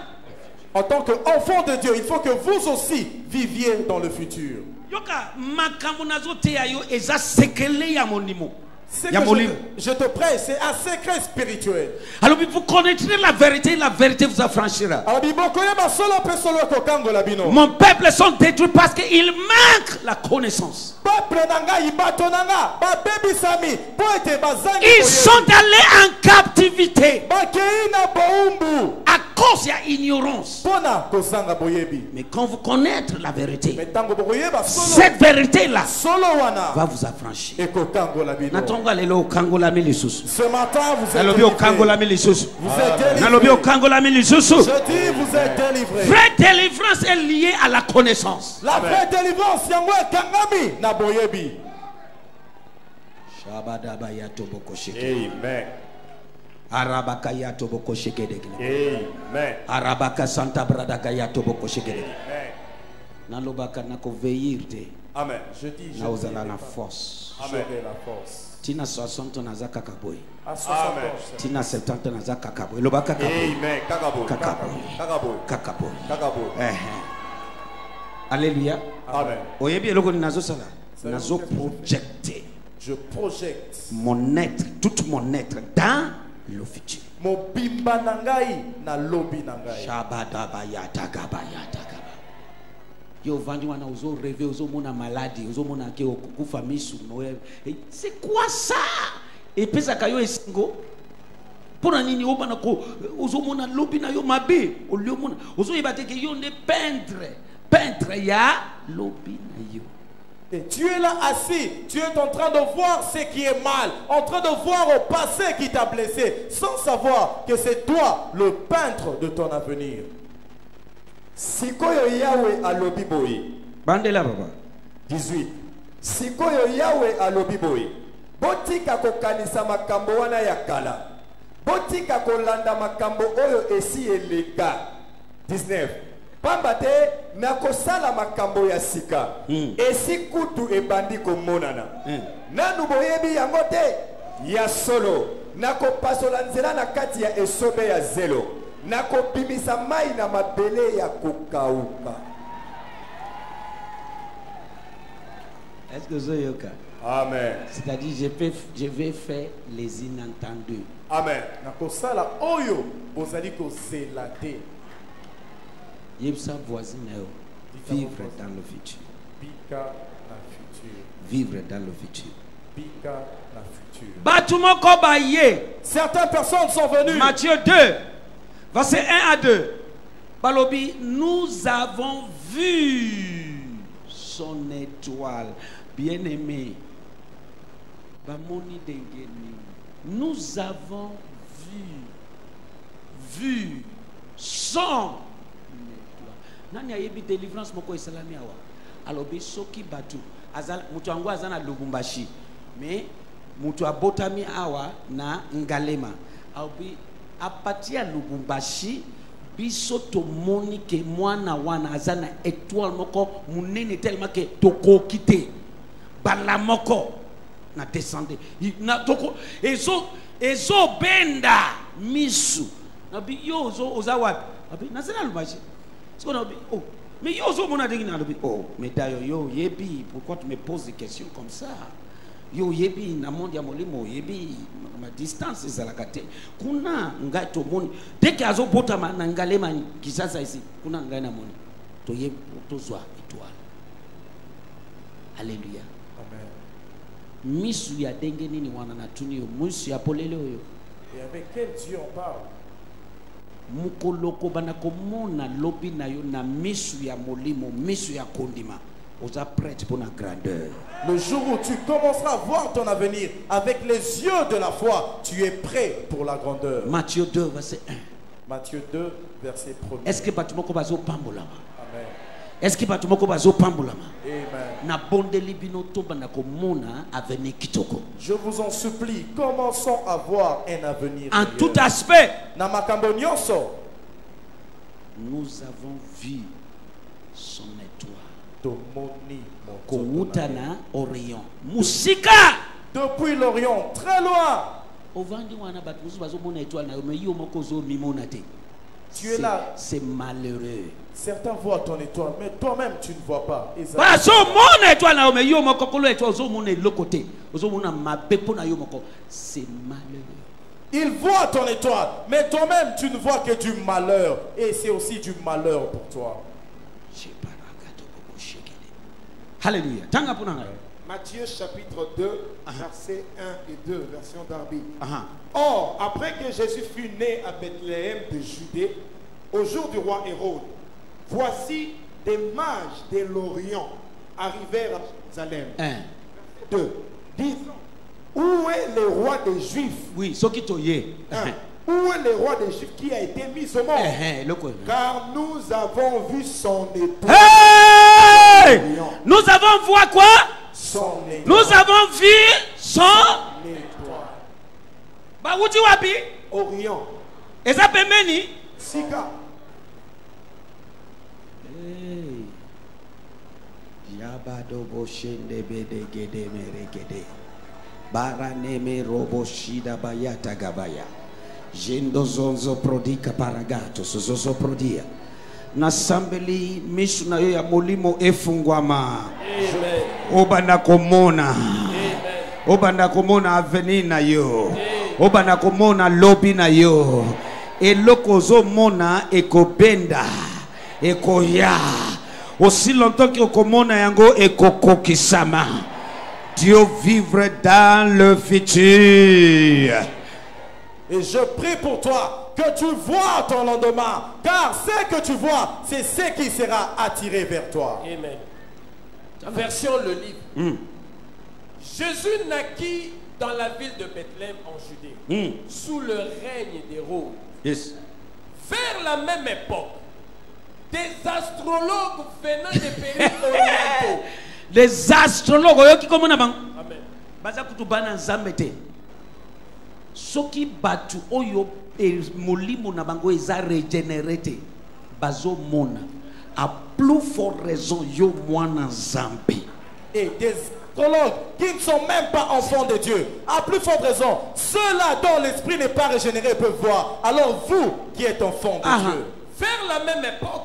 En tant qu'enfant de Dieu, il faut que vous aussi viviez dans le futur. Yoka makambo nazote ayo eza sekele ya monimo. Ce que je te prête, c'est un secret spirituel. Alors vous connaîtrez la vérité vous affranchira. Mon peuple sont détruits parce qu'il manque la connaissance. Ils sont allés en captivité à cause de l'ignorance. Mais quand vous connaîtrez la vérité, cette vérité-là va vous affranchir. Ce matin, vous êtes délivrés. Je dis, vous êtes délivrés. Vraie délivrance est liée à la connaissance. La vraie délivrance, c'est moi kangami na boyebi. Shabadaba yatoboko sheke. Amen. Arabaka yatoboko sheke degele. Amen. Arabaka santa bradaga yatoboko sheke degele. Amen. Nalobaka nako veillir. Amen. Je dis, je Na uzala dis, na force. Amen. j'aurai la force. Tina 60 na za kakaboy. À 60 ans, Amen. Tina 70 na za kakaboy. Loba kakaboy. Amen. Kakaboy. Kakaboy. Kakaboy. Kakaboy. Kakaboy. Alléluia. Amen. Oyebi eloko ni nazo sala. Nazo projecter je projette mon être, tout mon être dans le futur. mobimba na ngai na lobi na ngai. Shabadaba yatagaba yatagaba. Yo vandi wana uzo rêver, uzo mona maladie, uzo mona ke okufa misu noe. C'est quoi ça? Et pesa kayo esingo. Pona nini obana ko uzo mona lobi na yo mabe, olio mona. Uzo yebate ke yo ne peintre ya lobi na yo. Et tu es là assis, tu es en train de voir ce qui est mal, en train de voir au passé qui t'a blessé, sans savoir que c'est toi le peintre de ton avenir. Sikoyo Yahweh alobi boye. Bandela baba. 18. Sikoyo Yahweh alobi boye. Botika kokanisa makambo wana ya kala. Botika kolanda makambo oyo esi eleka. 19. Pamba te nakosala makambo ya sika. Esi kutu ebandi komonana. Nanu boyebi yango te. Ya solo. Nakopasola nzela na kati ya esobe ya zelo. Nakobimisa mai na mabele ya kokauka. Est-ce que vous avez Amen. C'est-à-dire, je vais faire les inentendus. Amen. Nakosala oyo bozali ko zelate. Yebsa voisin vivre dans le futur. Bika na futur. Vivre dans le futur. Bika na futur. Batumoko baye. Certaines personnes sont venues. Matthieu 2, verset 1 à 2. Balobi, nous avons vu son étoile. Bien-aimé. Bamoni dengeni. Nous avons vu son nani ayebi délivrance moko esalami awa alobi soki batu azal mutu ango azana Lubumbashi mais mutu abotami awa na Ngalema alobi apatia Lubumbashi biso tomoni ke mwana wana azana étoile moko munene tellement que tokoki te bala moko na descendre na toko ezo benda misu nabi yo oza wapi abi nazana Lubumbashi. Oh, mais yo zo mona dengi na lobi. Oh, mais d'ailleurs yo yebi, pourquoi tu me poses des questions comme ça? Yo yebi na monde ya molimo yebi ma distance ezalakate. Kuna ngai to moni. Dès que azo bota na Ngalema kisasa ici, kuna ngai na moni. To yebi to zwa étoile. Alléluia. Amen. Misu ya denge nini wana na tunio, misu ya polele oyo. Et avec quel Dieu on parle? Mukoloko banako mona lobi na yo na misu ya molimo misu ya kondima oza prête pour la grandeur. Le jour où tu commenceras à voir ton avenir avec les yeux de la foi, tu es prêt pour la grandeur. Matthieu 2 verset 1. Matthieu 2 verset 1. Est-ce que batumoko bazo pambolama? Amen. Est-ce que batumoko bazo pambolama? Amen. Na bondeli bino to banako mona avenir kitoko. Je vous en supplie, commençons à voir un avenir En meilleur. tout aspect. Na makambo nyonso, nous avons vu son étoile. tomoni Kouta na Orient. Musika. depuis l'Orient, très loin. Ovandi wana bat musu bazo mona étoile na yo mais yo moko zo mimona te. Tu es là. C'est malheureux. Certains voient ton étoile, mais toi-même tu ne vois pas. Bazo mona étoile na yo mais yo moko kolo étoile zo mona le côté. Zo mona mabepo na yo moko. C'est malheureux. Ils voient ton étoile, mais toi-même tu ne vois que du malheur. Et c'est aussi du malheur pour toi. Alléluia. Matthieu chapitre 2, versets 1 et 2, version Darby. Uh-huh. Or, après que Jésus fut né à Bethléem de Judée, au jour du roi Hérode, voici des mages de l'Orient arrivèrent à Jérusalem. 2. Disant, où est le roi des Juifs? Oui, ce qui toye. Où est le roi des Juifs qui a été mis au monde? Car nous avons vu son étoile. Hey! Nous avons vu quoi? Son étoile. Nous avons vu son sont bauti wapi Orient. eza pembeni Sika. Yabado boshende bede gede meregede baraneme robo shida bayata gabaya jendo zonzo prodika paragato sozo prodia nasambeli misu na yo ya molimo efungwama. Amen. Obanda komona. Amen. Obanda komona avenir na yo. Amen. Obanda komona lobby na yo. Eloko zo mona ekobenda ekoya. Aussi longtemps que komona yango ekokokisama. Dieu vivre dans le futur. Et je prie pour toi que tu vois ton lendemain, car ce que tu vois, c'est ce qui sera attiré vers toi. Amen. Version le livre. Jésus naquit dans la ville de Bethléem en Judée, sous le règne d'Hérode. Yes. Vers la même époque, des astrologues venant des pays orientaux. Les astrologues qui comme Amen. baza kutubana nzambe te. Soki batu oyo molimo na bango eza régénéré bazo mona a plus forte raison yo mwana nzambe. Et des astrologues qui ne sont même pas enfants de Dieu, à plus forte raison, ceux-là dont l'esprit n'est pas régénéré peuvent voir. Alors vous qui êtes enfants de Dieu. Vers la même époque,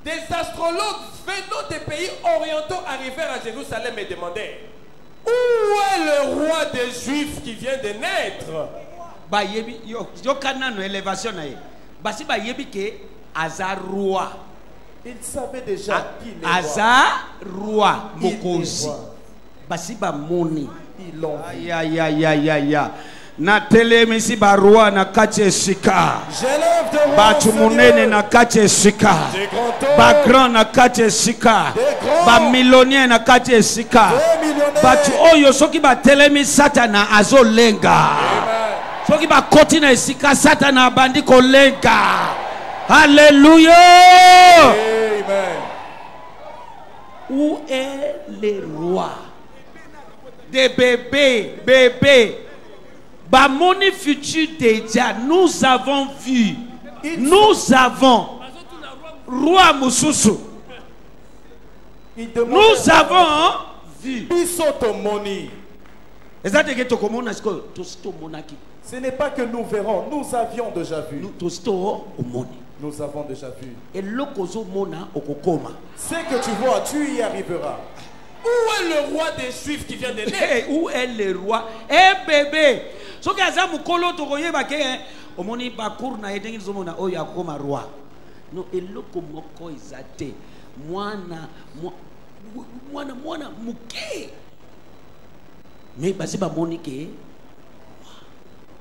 des astrologues venant des pays orientaux arrivèrent à Jérusalem et demandaient: où est le roi des Juifs qui vient de naître? Ba yebi yo kanano élévation na ye. Basi ba yebi ke azar roi. Ils savaient déjà qui les azar roi mokozi. Basi ba moni. Ils l'ont vu. Ya. Na telemisi ba roi na kati sika. J'élève de roi. Batu munene na kati sika. Ba grand na kati sika. Ba millionnaire na kati sika. Batu oyo soki ba telemi satana azolenga. Soki ba koti na sika satana bandi kolenga. Alléluia. Amen. Où est le roi des bébés? Bamoni futur déjà, nous avons vu. Nous avons roi Moussousou. Nous avons vu. Ce n'est pas que nous verrons, nous avions déjà vu. Nous avons déjà vu. Ce que tu vois, tu y arriveras. Où est le roi des Juifs qui vient de naître? Où est le roi? Eh bébé, ce que ça mukolo to koye ba ke omoni bakour na edengi zomona oyo akoma roi. No eloko moko izate mwana muke. Mais basi ba monike.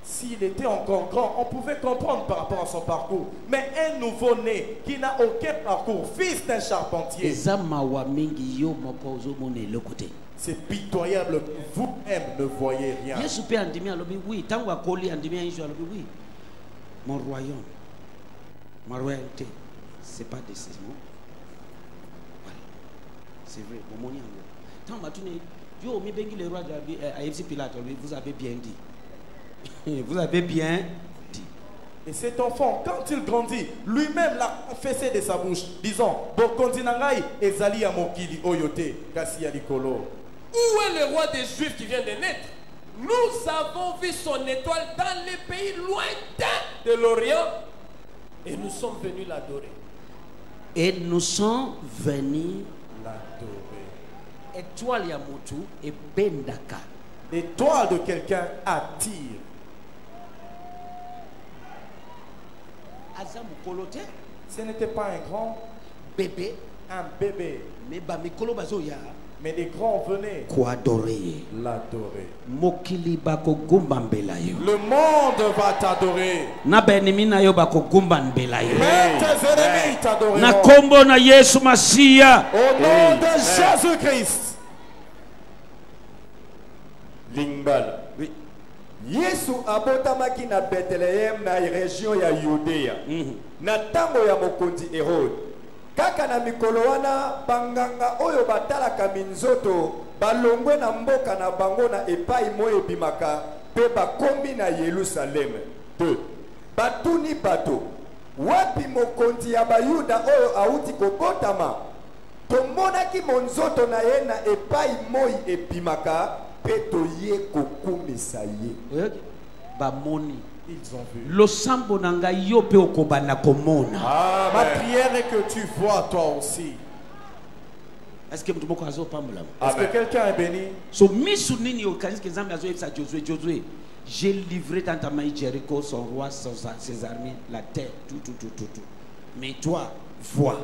S'il était encore grand, on pouvait comprendre par rapport à son parcours. Mais un nouveau-né qui n'a aucun parcours, fils d'un charpentier, c'est pitoyable. Vous-même ne voyez rien. Mon royaume, ma royauté, c'est pas de ces mots. Voilà. C'est vrai. Vous avez bien dit. Vous avez bien dit. Et cet enfant, quand il grandit, lui-même l'a confessé de sa bouche, disant: Bokondinangai ezali ya mokili oyote kasi ya likolo. Où est le roi des Juifs qui vient de naître? Nous avons vu son étoile dans les pays lointains de l'Orient et nous sommes venus l'adorer. Et nous sommes venus L'adorer. Étoile ya motu et bendaka. L'étoile de quelqu'un attire. Ce n'était pas un grand bébé, mais les grands venaient l'adorer. Le monde va t'adorer. Même tes ennemis t'adoreront. Au nom de Jésus-Christ. Lingbala. Oui. Yesu abotamaki na Bethléem na région ya Judea. Na tango ya mokonzi Herode. Kaka na mikolo wana banganga oyo batalaka minzoto balongwe na mboka na bango na epai moyo ebimaka pe bakombi na Yerusalem. 2. Batuni bato, wapi mokonzi ya bayuda oyo auti kobotama? Tomonaki monzoto na ye na epai moi ebimaka pe toye kokumisa ye. Bamoni. Ils ont vu. Losambo nanga yo pe okobana komona. Ma prière est que tu vois toi aussi. Est-ce que mtu moko azo pambola? Est-ce que quelqu'un est béni? So misu nini okazi ke Nzambe azo yebisa Josué, j'ai livré dans ta main Jéricho, son roi, ses armées, la terre, tout. Mais toi, vois.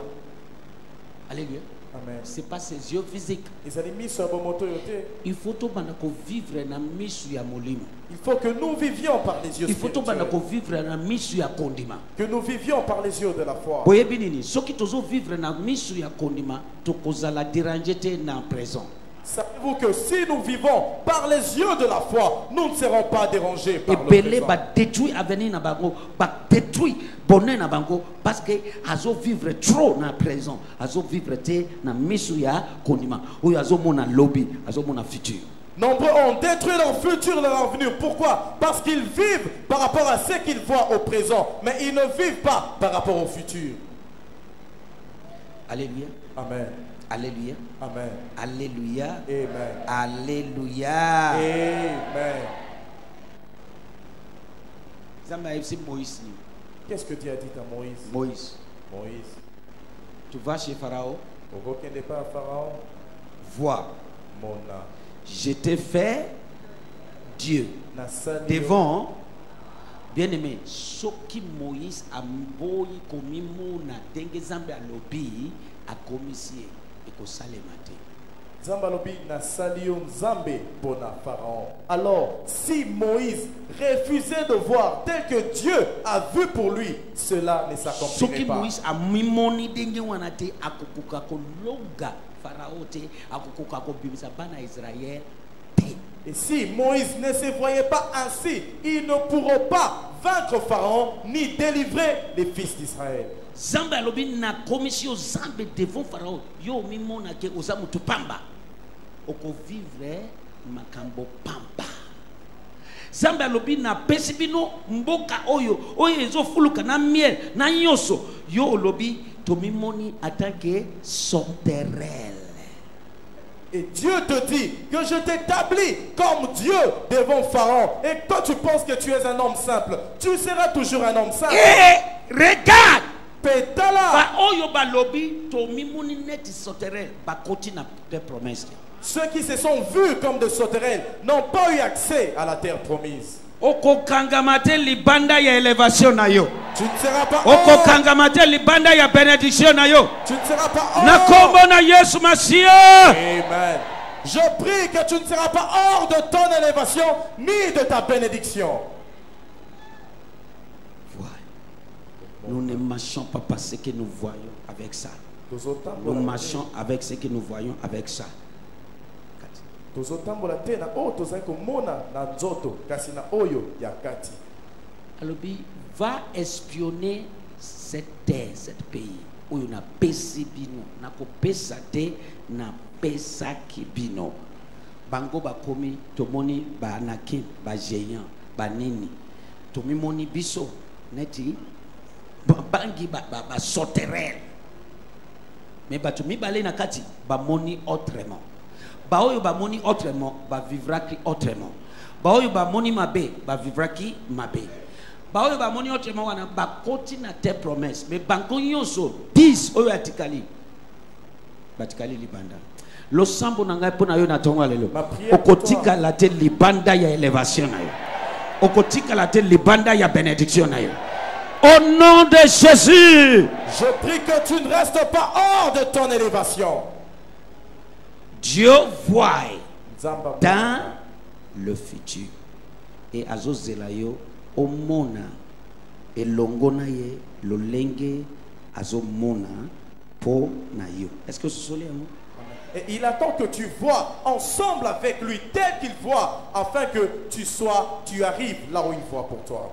Alléluia. Amen. C'est pas ses yeux physiques. Ils ont mis sur moto yote. Il faut tout banako vivre na misu ya molimo. Il faut que nous vivions par les yeux Il faut tout spirituels. banako vivre na misu ya kondima. Que nous vivions par les yeux de la foi. Boyebi nini, soki tozo vivre na misu ya kondima, tokozala déranger te na présent. Savez-vous que si nous vivons par les yeux de la foi, nous ne serons pas dérangés par le Ebele présent. ba détruit avenir na bango, ba détruit bonheur na bango parce que azo vivre trop na présent, azo vivre te na misu ya kondima. Oyo azo mona lobby, azo mona futur. Nombreux ont détruit leur futur et leur avenir. Pourquoi? Parce qu'ils vivent par rapport à ce qu'ils voient au présent, mais ils ne vivent pas par rapport au futur. Alléluia. Amen. Alléluia. Amen. Alléluia. Amen. Alléluia. Amen. Zamba FC Moïse. Qu'est-ce que Dieu a dit à Moïse? Moïse, Moïse, tu vas chez Pharaon, aucun n'est pas Pharaon. vois, Mona. je t'ai fait Dieu Nasali. devant. Bien-aimé, ce qui Moïse a mboyi komimuna denge Zamba alobi a commissionné et ko salemate. Zambalobi Nasali Nzambe Bona Pharaon. Alors, si Moïse refusait de voir tel que Dieu a vu pour lui, cela ne Ce s'accomplirait qui pas. Moïse a mimoni denge wanate akukuka ko longa Pharaon te akukuka ko bimisa bana Israël te. Et si Moïse ne se voyait pas ainsi, ils ne pourront pas vaincre Pharaon ni délivrer les fils d'Israël. Zamba alobi na commission Zambe devant Pharaon yo mimona ke ozamu tupamba oko vivre makambo pamba. Zamba alobi na pesi bino mboka oyo ezo fuluka na miel na nyoso yo olobi to mimoni attaque sauterelle. Et Dieu te dit que je t'établis comme Dieu devant Pharaon. Et toi tu penses que tu es un homme simple. Tu seras toujours un homme simple. Et regarde Pétala. ba oyo balobi to mimoni net sauterelle ba continue de promesse. Ceux qui se sont vus comme des sauterelles n'ont pas eu accès à la terre promise. Oko kangamate libanda ya elevation na yo. Tu ne seras pas Oko hors. kangamate libanda ya benediction na yo. Tu ne seras pas hors. Na kombo na Yesu Masia. Amen. Je prie que tu ne seras pas hors de ton élévation ni de ta bénédiction. Nous ne marchons pas parce que nous voyons avec ça. Nous marchons avec ce que nous voyons avec ça. Alobi, va espionner cette terre, cette pays où il y a pesi bino, na ko pesa te na pesa kibino. Bango ba komi tomoni ba anakin, ba géant, ba nini. Tomi moni biso neti bangi ba sauterelle. Mais ba tomi balé na kati ba moni autrement. Ba oyo ba moni autrement, ba vivra ki autrement. Ba oyo ba moni mabe, ba vivra ki mabe. Ba oyo ba moni autrement wana ba koti na te promesse. Mais banko nyonso 10 oyo atikali. Batikali libanda. Lo sambo na ngai pona yo na tonga lelo. Okotika la te libanda ya elevation na yo. Okotika la te libanda ya benediction na yo. Au nom de Jésus. Je prie que tu ne restes pas hors de ton élévation. Dieu voit dans le futur. Et azozela yo omona elongona ye lolenge azomona po na yo. Est-ce que ce soleil et il attend que tu vois ensemble avec lui tel qu'il voit afin que tu arrives là où il voit pour toi.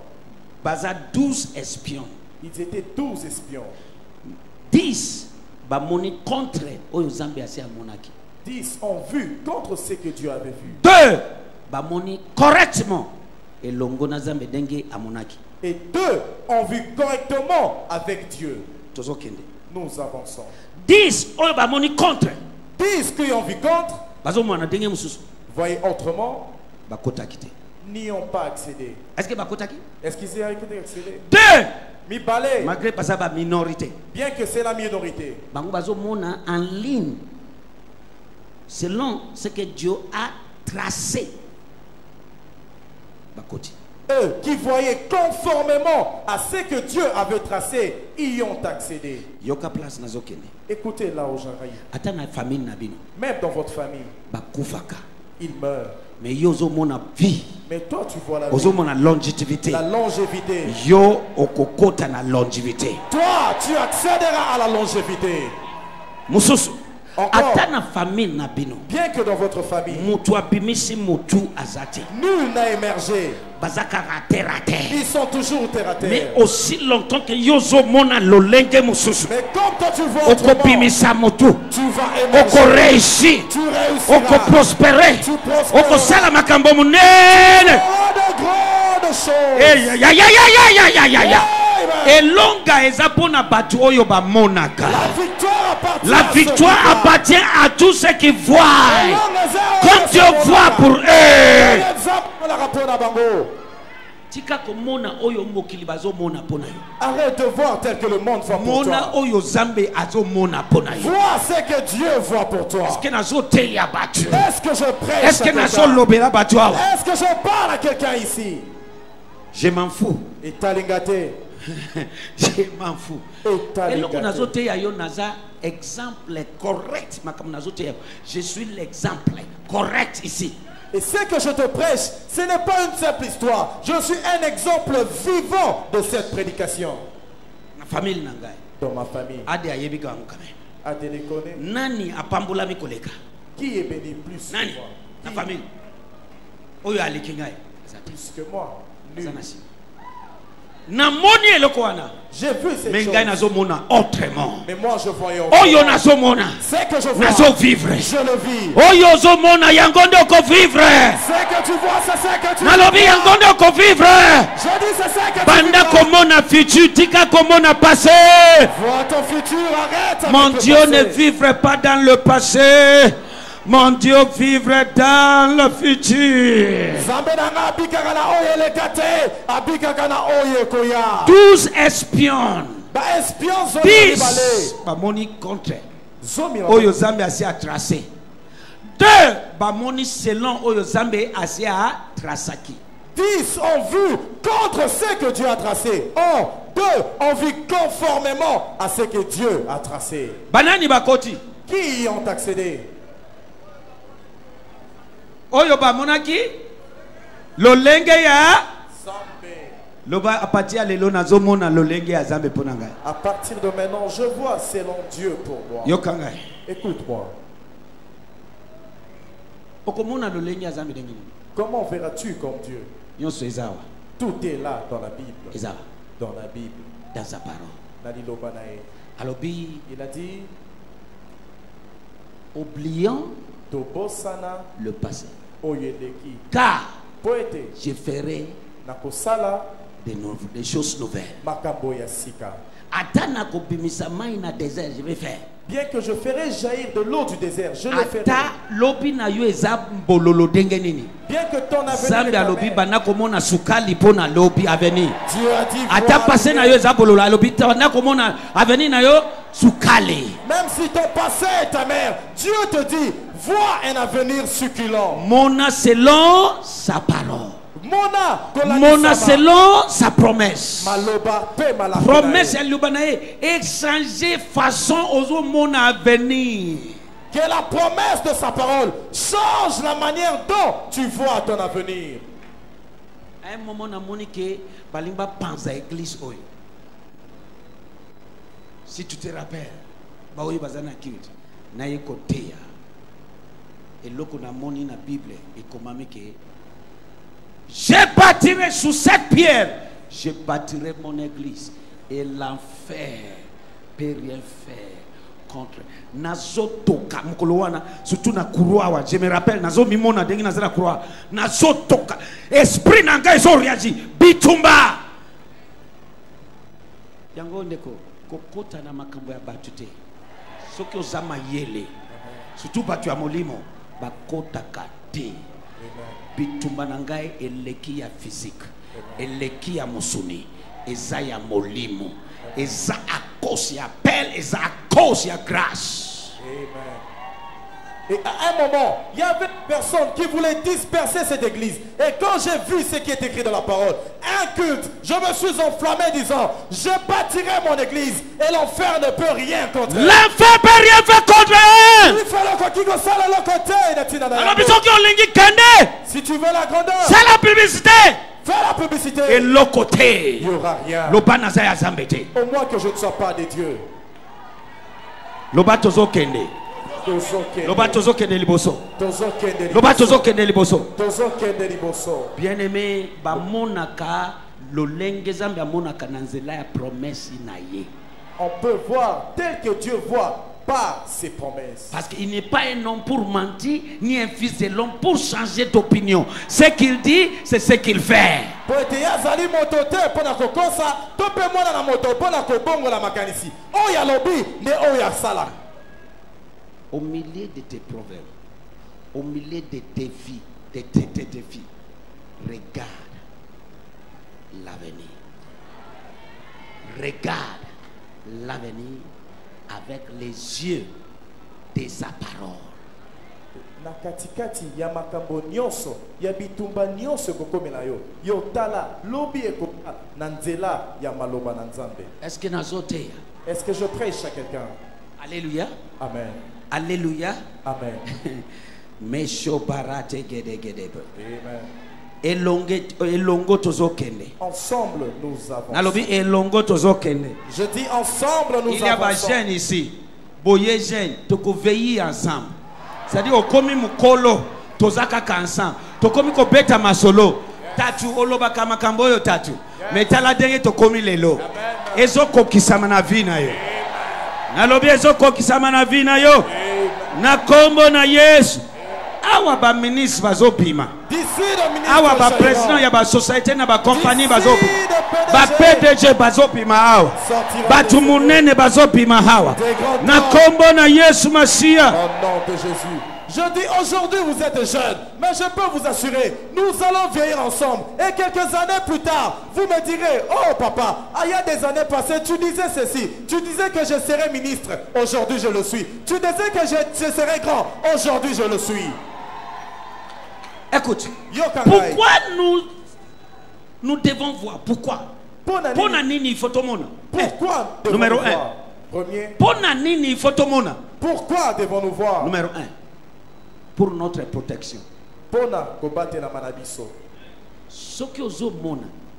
Baza 12 espions. Ils étaient 12 espions. 10 ba moni contre oyo Zambia ase amonaki. 10 ont vu contre ce que Dieu avait vu. 2 bamoni correctement et longo na Nzambe ndenge amonaki. Et 2 ont vu correctement avec Dieu. Tozokende. Nous avançons. 10 oyo bamoni contre 10 qui ont vu contre, bazomona ndenge mususu voyez autrement, bakotaki te. n'y ont pas accédé. Est-ce que bakotaki? Est-ce qu'ils y ont accédé? 2 Mibale, malgré pas ça ba minorité. bien que c'est la minorité. Bango bazomona en ligne selon ce que Dieu a tracé. Bakoti. Eux qui voyaient conformément à ce que Dieu avait tracé, y ont accédé. Yoka place nazokende. Écoutez là où j'arrive. Ata na famille na bino Même dans votre famille, bakufaka. ils meurent. Mais yo ozomona vie. Mais toi, tu vois la vie, Ozomona longévité. la longévité. Yo okokota na longévité. Toi, tu accéderas à la longévité. Mususu. Encore, Ata na famille na bino. bien que dans votre famille, Mutu abimisi mutu azati. nul n'a émergé. Bazaka raté. Ils sont toujours terre à terre. Mais aussi longtemps que yo ozomona lolenge mususu. Mais comme toi tu vois autrement, Okopimisa mutu. tu vas Oko émerger. réussir. Tu réussiras. Oko prospérer. Tu prospéreras. Oko sala makambo munene. de grandes choses. Ya. Et longa ezapona batu oyo bamonaka. La victoire appartient à tous ceux qui voient. Comme Dieu voit pour eux. Tika komona oyo mokili bazomona pona yo. Arrête de voir tel que le monde voit pour Mona toi. oyo Zambe azomona pona yo. Vois ce que Dieu voit pour toi. Est-ce que nazoteya batu? Est-ce que je prêche Est-ce que à quelqu'un? nazolobela batu awa? Est-ce que je parle à quelqu'un ici? Je m'en fous. Et talingate. Je m'en fous. Et Et donc talingate. nazoteya yo naza exemple correct makam nazoteya. Je suis l'exemple correct ici. Et ce que je te prêche, ce n'est pas une simple histoire. Je suis un exemple vivant de cette prédication. Na famille nangai. Dans ma famille. Ade ayebika ngukame. À te déconner. Nani apambola mikoleka? Qui est béni plus Nani? que moi? Na Qui famille. Oyo aleki ngai. plus que moi? Nul. Zanasi. Na moni eloko wana. J'ai vu ces Mais choses. ngai nazomona autrement. Mais moi je voyais Oyo nazomona. c'est que je vois. Nazo vivre. Je le vis. Oyo ozomona yango nde oko vivre. C'est que tu vois, c'est ça que tu Nalobi vois. yango nde oko vivre. Je dis c'est ça que Banda tu vois. komona futur, tika komona passé. Vois ton futur, arrête avec Mon le Dieu passé. ne vivrait pas dans le passé. Mon Dieu vivrait dans le futur. Zambe nanga abikaka na oyo elekate, abikaka na oyo ekoya. 12 espions. Ba espion zomi 10 balé. bamoni contre. Zomi Oyo Zambe asi a tracé. 2 bamoni selon Oyo Zambe asi a tracaki. 10 ont vu contre ce que Dieu a tracé. 2 ont vu conformément à ce que Dieu a tracé. Banani bakoti. Qui y ont accédé? Oyo bamonaki lolenge ya Zambe. loba apatia lelo nazomona lolenge ya Zambe pona ngai. À partir de maintenant, je vois selon Dieu pour moi. Yoka ngai. Écoute-moi. Okomona lolenge ya Zambe ndenge. Comment verras-tu comme Dieu? Nyonso ezawa. Tout est là dans la Bible. Ezawa Dans la Bible. dans sa parole. Naliloba nae. Alobi Il a dit, oublions Tobosana le passé. oyeleki. Car Poete je ferai nakosala des choses nouvelles. makambo ya sika. Atana kobimisa mai na désert, je vais faire. Bien que je ferai jaillir de l'eau du désert, je le ferai. Ata lobi na yo eza bololo ndenge nini. Bien que ton avenir Zambe est alobi amer. bana komona sukali pona lobi avenir. Dieu a dit, Ata vois passé na yo eza bololo alobi bana komona avenir na yo sukali. même si ton passé est amer, Dieu te dit, vois un avenir succulent. Mona selon sa parole. Mona, Mona selon sa promesse. Maloba, pe malafina. Promesse ya lubanae échanger façon aux mona avenir. Que la promesse de sa parole change la manière dont tu vois ton avenir. À un moment na monique balimba pense à l'église oyo. Si tu te rappelles, ba oyo bazana cute na yekoteya. Et loko na moni na Bible et komami ke je bâtirai sous cette pierre, je bâtirai mon église et l'enfer peut rien faire contre nazo toka mukolo wana surtout na couloir. Je me rappelle nazo mimona dengi nazala couloir nazo toka esprit nanga ezo reagi bitumba yango ndeko kokota na makambo ya batu te soki ozama yele surtout batu ya molimo bakotaka te bitumba nangai eleki ya physique eleki ya musuni eza ya molimo eza à cause ya appel eza à cause ya grâce. Amen. Et à un moment, il y avait une personne qui voulait disperser cette église. Et quand j'ai vu ce qui est écrit dans la parole, un culte, je me suis enflammé disant, je bâtirai mon église et l'enfer ne peut rien contre elle. L'enfer ne peut rien faire contre elle. Si tu veux la grandeur, c'est la publicité. Fais la publicité. Et l'autre côté, il n'y aura rien. Au moins que je ne sois pas des dieux. Loba tozo kende. Bien aimé, ba monaka lolenge zambe monaka nanzela ya promesse naye. On peut voir tel que Dieu voit par ses promesses. Parce qu'il n'est pas un homme pour mentir, ni un fils de l'homme pour changer d'opinion. Ce qu'il dit, c'est ce qu'il fait. Au milieu de tes problèmes, au milieu de tes vies, de tes défis, regarde l'avenir. Regarde l'avenir avec les yeux de sa parole. Na katikati ya makambo nyonso ya bitumba nyonso kokomela yo yo tala lobi ekoka na nzela ya maloba na Nzambe. Est-ce que nazoteya? Est-ce que je prêche à quelqu'un? Alléluia. Amen. Alléluia. Amen. Meshobarate gede gede. Amen. Elongo tozokende. Ensemble nous avançons. Nalobi elongo tozokende. Je dis ensemble nous avançons. Il y a des jeunes ici. Boye jeunes, toko veiller ensemble. C'est-à-dire au komi mukolo tozaka ensemble. Tokomi ko beta masolo. Tatu oloba kama kamboyo tatu. Metala denge tokomi lelo. Ezo kokisama na vina yo. Nalobi ezo kokisama na vina yo. Na kombo na Yesu. Awa ba ministre bazopima. Awa ba president ya ba société na ba compagnie bazopima. Ba PDG bazopima awa. Batu munene bazopima hawa. Na kombo na Yesu Masia. Au nom de Jésus. Je dis aujourd'hui vous êtes jeunes, mais je peux vous assurer, nous allons vieillir ensemble. Et quelques années plus tard, vous me direz, oh papa, il y a des années passées, tu disais ceci, tu disais que je serais ministre, aujourd'hui je le suis. Tu disais que je serais grand, aujourd'hui je le suis. Écoute, pourquoi nous devons voir? Pourquoi? Pourquoi Numéro 1. Premier. Pourquoi devons-nous voir? Numéro 1. Pour notre protection.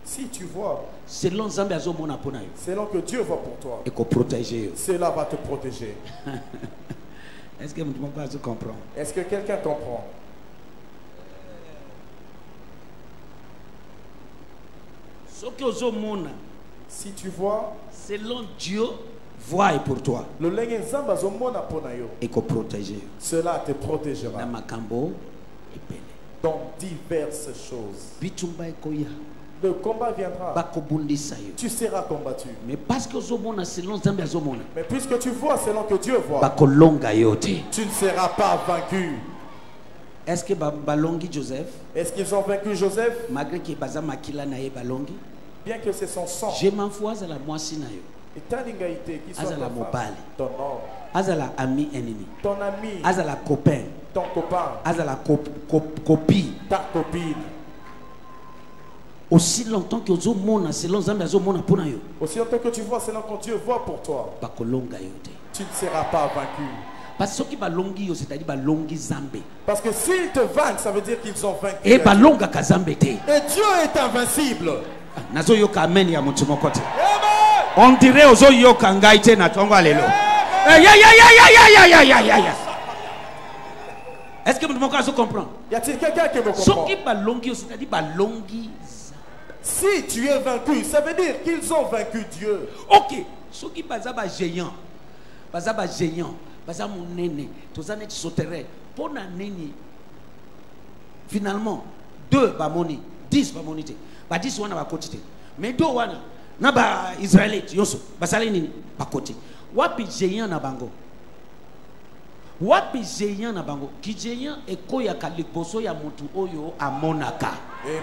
Si tu vois, selon que Dieu voit pour toi, cela va te protéger. Est-ce que vous comprenez? Est-ce que quelqu'un comprend? Si tu vois, selon Dieu voit pour toi, et qu'on protège, cela te protégera dans diverses choses. Le combat viendra, tu seras combattu. Mais parce que mais puisque tu vois selon que Dieu voit, tu ne seras pas vaincu. Est-ce que balongi Joseph? Est-ce qu'ils ont vaincu Joseph? Malgré qu'il baza makila na balongi. Bien que c'est son sang. Je m'en fous à la moisi na yo. Et ta lingaïté qui soit ton homme, azala ami ennemi, ton ami, azala copain, ton copain, azala copine, ta copine. Aussi longtemps que tu vois, selon Zambia zomona pona yo. Aussi longtemps que tu vois, selon que Dieu voit pour toi, bakolonga yote. Tu ne seras pas vaincu. Parce que balongi yo, c'est-à-dire balongi Zambé. Parce que s'ils te vainquent, ça veut dire qu'ils ont vaincu. Et balonga kazambe te. Et Dieu est invincible. Nazo yoka amen ya mutu mokote. On dirait aux yoka ngaite na tongo alelo. Est-ce que mutu mokote comprend? Y a-t-il quelqu'un qui me comprend? Soki balongi yo, c'est-à-dire balongi. Si tu es vaincu, ça veut dire qu'ils ont vaincu Dieu. Ok. Soki bazaba géant. baza ba géant baza monene toza net sauterelle pona nini finalement 2 ba moni 10 ba monité ba 10 wana ba kotite mais 2 wana na ba israélite yoso basali nini ba koti wapi géant na bango wapi géant na bango ki géant ekoya kaliposo ya mutu oyo amonaka. Amen.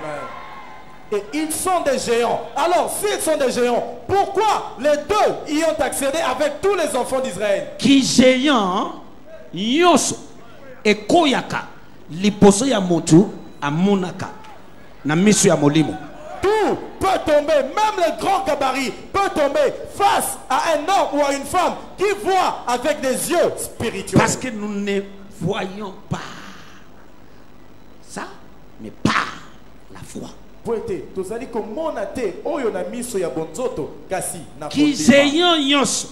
Et ils sont des géants. Alors, s'ils sont des géants, pourquoi les deux y ont accédé avec tous les enfants d'Israël? Qui géant, yoso, et koyaka, liposo ya motu, amonaka, na misu ya molimo. Tout peut tomber, même le grand gabarit peut tomber face à un homme ou à une femme qui voit avec des yeux spirituels. Parce que nous ne voyons pas ça, mais pas la foi. Qui géant yoso,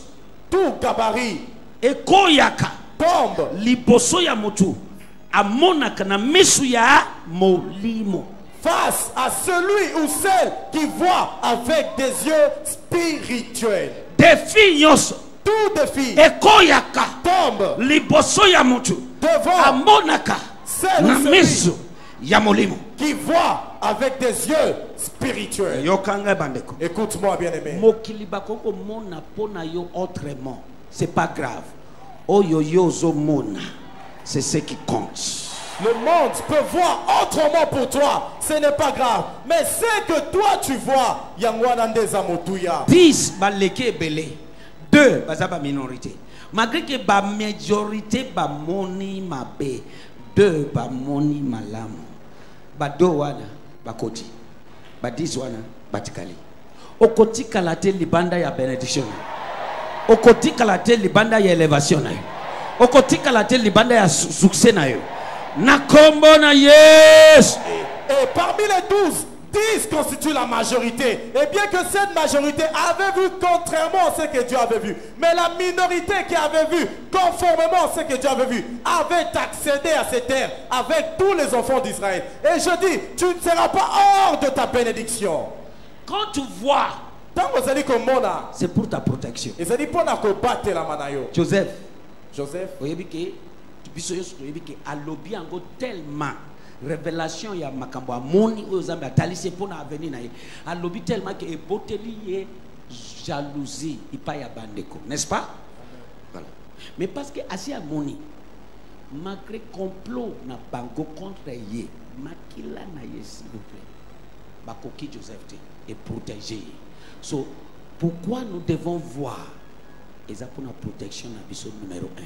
tout gabarit, et koyaka, tombe, liposo ya motu, amonaka na misu ya molimo. Face à celui ou celle qui voit avec des yeux spirituels. Défi yoso, tout défi, et koyaka, tombe, liposo ya motu, devant amonaka celle na ou celui misu ya molimo. Qui voit avec des yeux spirituels. Écoute-moi, bien-aimé. Mokili bakoko mona pona yo autrement, c'est pas grave. Oyo yozo mona, c'est ce qui compte. Le monde peut voir autrement pour toi, ce n'est pas grave. Mais c'est que toi tu vois, yangwana ndeza motuya. 10 baleke belé, 2 bazaba minorité. Malgré que ba majorité ba moni mabe, 2 ba moni malamu. Ba 2 wana bakoti, ba 10 wana batikali. Okotika la te libanda ya benediction. Okotika la te libanda ya élévation na yo. Okotika la te libanda ya succès na yo. Nakombona yes. Et parmi les 12, 10 constituent la majorité. Et bien que cette majorité avait vu contrairement à ce que Dieu avait vu, mais la minorité qui avait vu conformément à ce que Dieu avait vu, avait accédé à ces terres avec tous les enfants d'Israël. Et je dis, tu ne seras pas hors de ta bénédiction. Quand tu vois, c'est pour ta protection. Joseph. Alobi ango tellement révélation ya makambo amoni oyo Nzambe atalisi pona avenir na ye. Alobi tellement que eboteli ye jalousie ipa ya bandeko, n'est-ce pas? Voilà. Mais parce que asi amoni malgré complot na bango contre ye, makila na ye s'il vous plaît. Bakoki Joseph et protéger. So pourquoi nous devons voir et ça pour la protection na biso numéro 1.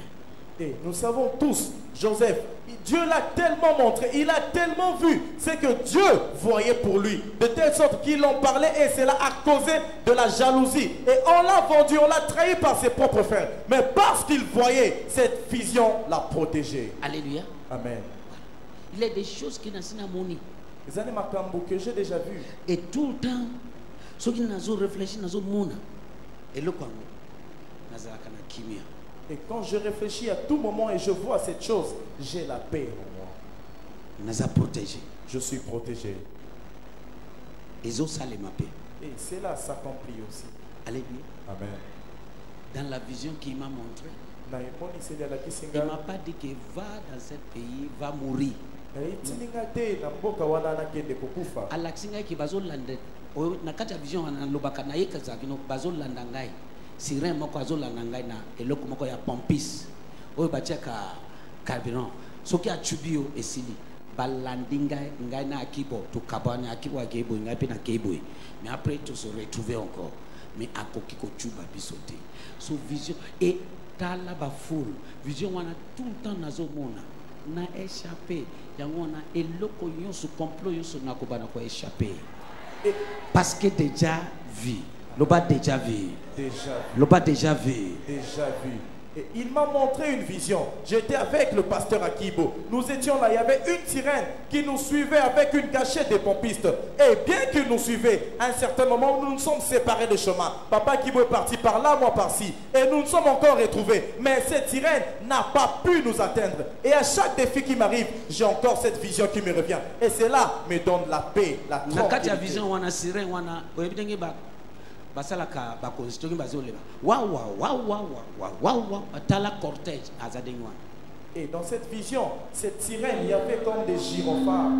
Et nous savons tous, Joseph, Dieu l'a tellement montré, il a tellement vu ce que Dieu voyait pour lui, de telle sorte qu'ils l'ont parlé et cela a causé de la jalousie. Et on l'a vendu, on l'a trahi par ses propres frères. Mais parce qu'il voyait, cette vision l'a protégé. Alléluia. Amen. Il y a des choses qui n'ont pas moni. Que j'ai déjà vu. Et tout le temps, ceux qui n'ont pas réfléchi, n'ont pas mona. Et le quoi, et quand je réfléchis à tout moment et je vois cette chose, j'ai la paix en moi. Nous a protégé. Je suis protégé. Et cela s'accomplit aussi. Alléluia. Amen. Dans la vision qu'il m'a montré, il ne m'a pas dit que va dans ce pays, va mourir. Alaxinga qui bazo lande, na kata vision na lobaka na yeka zakino bazo landangai. Siren moko azolanda ngai na eloko moko ya pompis oyo batiaka carburant soki atubi yo esili balandi ngai na akibo tukabana akibo akebo ngai pe na kebo mais après tout se retrouver encore mais akoki ko tuba bisote so vision et tala ba full vision wana tout le temps nazomona na échappé yango na eloko yonso complot yonso na ko bana ko échappé parce que déjà vu l'oba déjà vu. L'oba déjà vu. Déjà vu. Et il m'a montré une vision. J'étais avec le pasteur Akibo. Nous étions là. Il y avait une sirène qui nous suivait avec une cachette des pompistes. Et bien qu'il nous suivait, à un certain moment, nous nous sommes séparés de chemin. Papa Akibo est parti par là, moi par-ci. Et nous nous sommes encore retrouvés. Mais cette sirène n'a pas pu nous atteindre. Et à chaque défi qui m'arrive, j'ai encore cette vision qui me revient. Et cela me donne la paix, la tranquillité. basalaka bakonstitution bazoleba wa tala cortège azadengwa. Et dans cette vision, cette sirène, il y avait comme des gyrophares.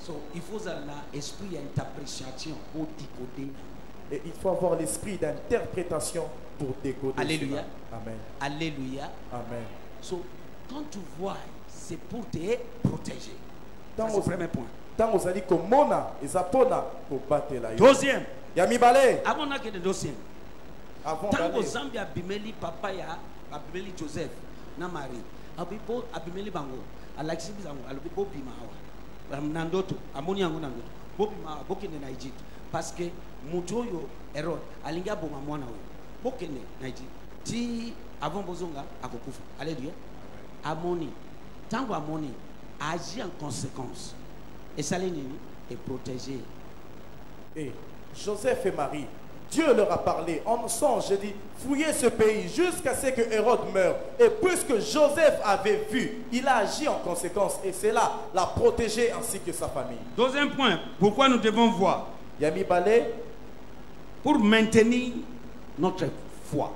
So il faut un esprit d'interprétation pour décoder. Et il faut avoir l'esprit d'interprétation pour décoder. Alléluia. Cela. Amen. Alléluia. Amen. So quand tu vois, c'est pour te protéger. Dans C'est le premier point. Tant vous allez comme mona et zapona pour battre la. Deuxième. Yami balé. Avant que le deuxième. Avant Tant que d'aller. Zambia abimeli papa ya abimeli Joseph na Marie. Abipo abimeli bango. Alexis bizango alubipo bima awa. Nandoto amoni yango nandoto. Bobima bokene na Egypt parce que mutoyo Herod alinga boma mwana oyo. Bokene na Egypt. Ti avant bozonga akokufa. Alléluia. Amoni. Tango amoni agit en conséquence. Et ça est protégé. Et Joseph et Marie, Dieu leur a parlé en songe, j'ai dit, fouillez ce pays jusqu'à ce que Hérode meure. Et puisque Joseph avait vu, il a agi en conséquence. Et c'est là, l'a protégé ainsi que sa famille. Deuxième point, pourquoi nous devons voir? Yami balé. Pour maintenir notre foi.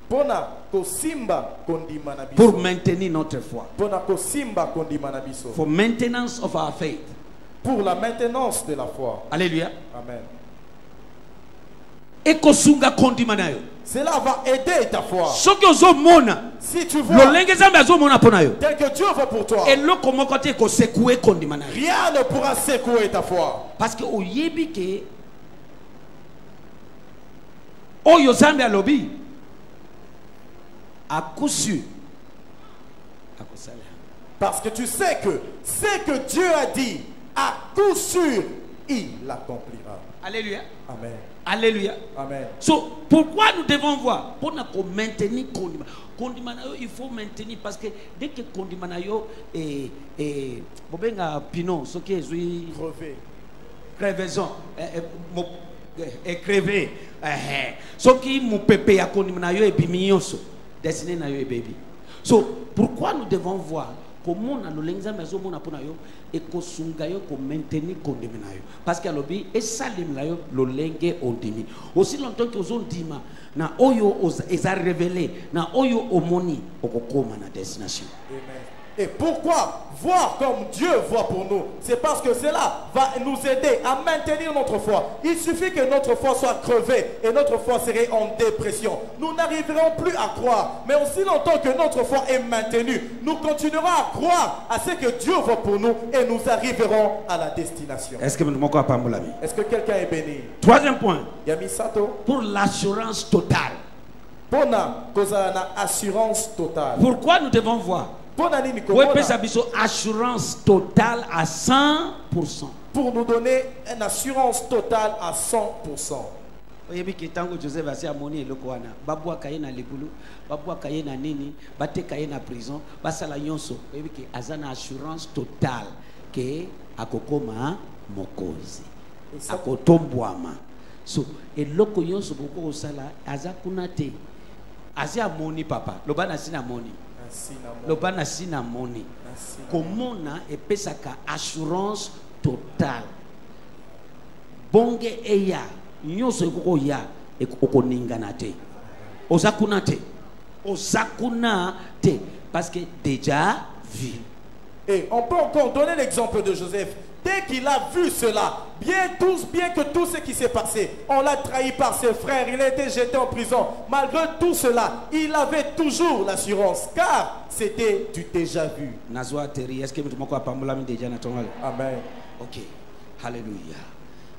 Pona ko simba kondima na biso. Pour maintenir notre foi. Pona ko simba kondima na biso. For maintenance of our faith. Pour la maintenance de la foi. Alléluia. Amen. Ekosunga kondima nayo. Cela va aider ta foi. Soki ozomona. Si tu vois. Lolenge Nzambe azomona pona yo. Tel que Dieu veut pour toi. Eloko moko te ko secouer kondima nayo. Rien ne pourra secouer ta foi. Parce que oyebi ke oyo Nzambe alobi à coup sûr. Parce que tu sais que ce que Dieu a dit, à coup sûr, il l'accomplira. Alléluia. Amen. Alléluia. Amen. So, pourquoi nous devons voir? Pour maintenir Kondima. Kondima, il faut maintenir parce que dès que Kondima et Bobenga Pino, ce qui est crevé. Crevaison. Et crevé. Ce qui m'a pépé à Kondima et Bimioso. Destiné na yo et baby. So, pourquoi nous devons voir comment on a le lenza maison mon apona yo et ko sunga yo ko maintenir kondima na yo parce que lobi et salim la yo lo lenge ondimi aussi longtemps que ozon dima na oyo eza révélé na oyo omoni okokoma na destination. Amen. Et pourquoi voir comme Dieu voit pour nous? C'est parce que cela va nous aider à maintenir notre foi. Il suffit que notre foi soit crevée et notre foi serait en dépression. Nous n'arriverons plus à croire. Mais aussi longtemps que notre foi est maintenue, nous continuerons à croire à ce que Dieu voit pour nous et nous arriverons à la destination. Est-ce que quelqu'un est béni? Troisième point. Yamisato. Pour l'assurance totale. Assurance totale. Pourquoi nous devons voir? Assurance totale à 100%. Pour nous donner une assurance totale à 100%. Oyebi ki tango Joseph asi amoni eloko wana babwa kaye na libulu babwa kaye na nini bate kaye na prison basala nyonso oyebi ki azana assurance totale ke akokoma mokozi akotombwama so eloko nyonso boko osala aza kuna te asi amoni papa lobana sina moni lobana sina moni komona epesaka assurance totale bonge eya nyonso ekoko ya okoningana te ozakuna te parce que déjà vu. Et on peut encore donner l'exemple de Joseph. Dès qu'il a vu cela, bien que tout ce qui s'est passé, on l'a trahi par ses frères, il a été jeté en prison. Malgré tout cela, il avait toujours l'assurance, car c'était du déjà vu. Est-ce que tu Amen. Ok. Alléluia.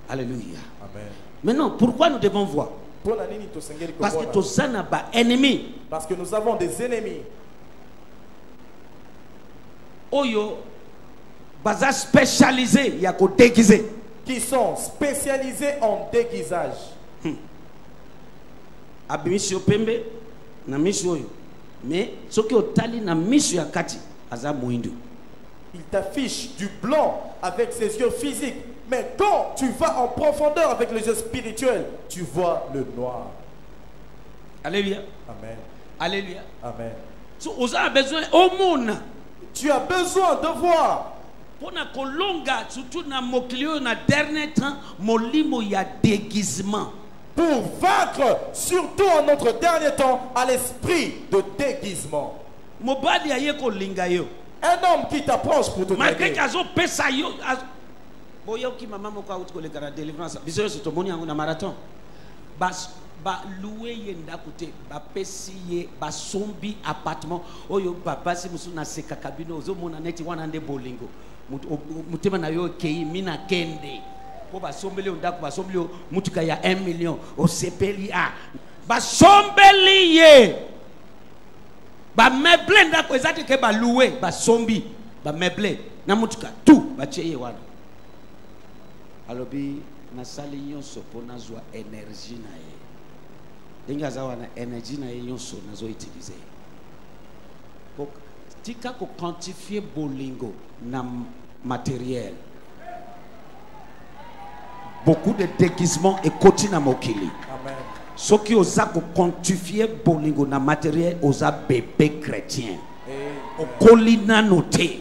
Alléluia. Amen. Maintenant, pourquoi nous devons voir? Parce que tout ça n'a pas ennemi. Parce que nous avons des ennemis. Oyo, baza spécialisé, il y a qu'au déguisé. Qui sont spécialisés en déguisage. Abimisio pembe na misio yo. Mais ce qui otali na misio ya kati aza muindu. Il t'affiche du blanc avec ses yeux physiques. Mais quand tu vas en profondeur avec les yeux spirituels, tu vois le noir. Alléluia. Amen. Alléluia. Amen. So, on a besoin au monde. Tu as besoin de voir. Pour na kolonga, surtout na moklio na dernier temps, molimo ya déguisement. pour vaincre, surtout en notre dernier temps, à l'esprit de déguisement. mobali aye kolinga yo Un homme qui t'approche pour te malgré draguer. azopesa yo boyoki mama moko auti koleka na délivrance biso nyonso tomoni yango na marathon balouwe ye ndako te bapesi ye basombi appartement oyo babasi mosusu nasekaka bino ozomona neti wana nde bolingo motema na yo ekei mina kende po basombeli yo ndako basombeli yo mutuka ya 1 million osepeli basombeli ye bameuble ndako eza te ke balouwe basombi bameuble na mutuka tout batie ye wana alobi nasali nyonso mpo nazwa énergie na ye ndenge aza wana énergie na ye nyonso nazoutilize tika koquantifie bolingo na matériel. Beaucoup de déguisements ekoti na mokili. Amen. Ce qui osa quantifier bolingo na matériel osa bébé chrétien. Okolina noté.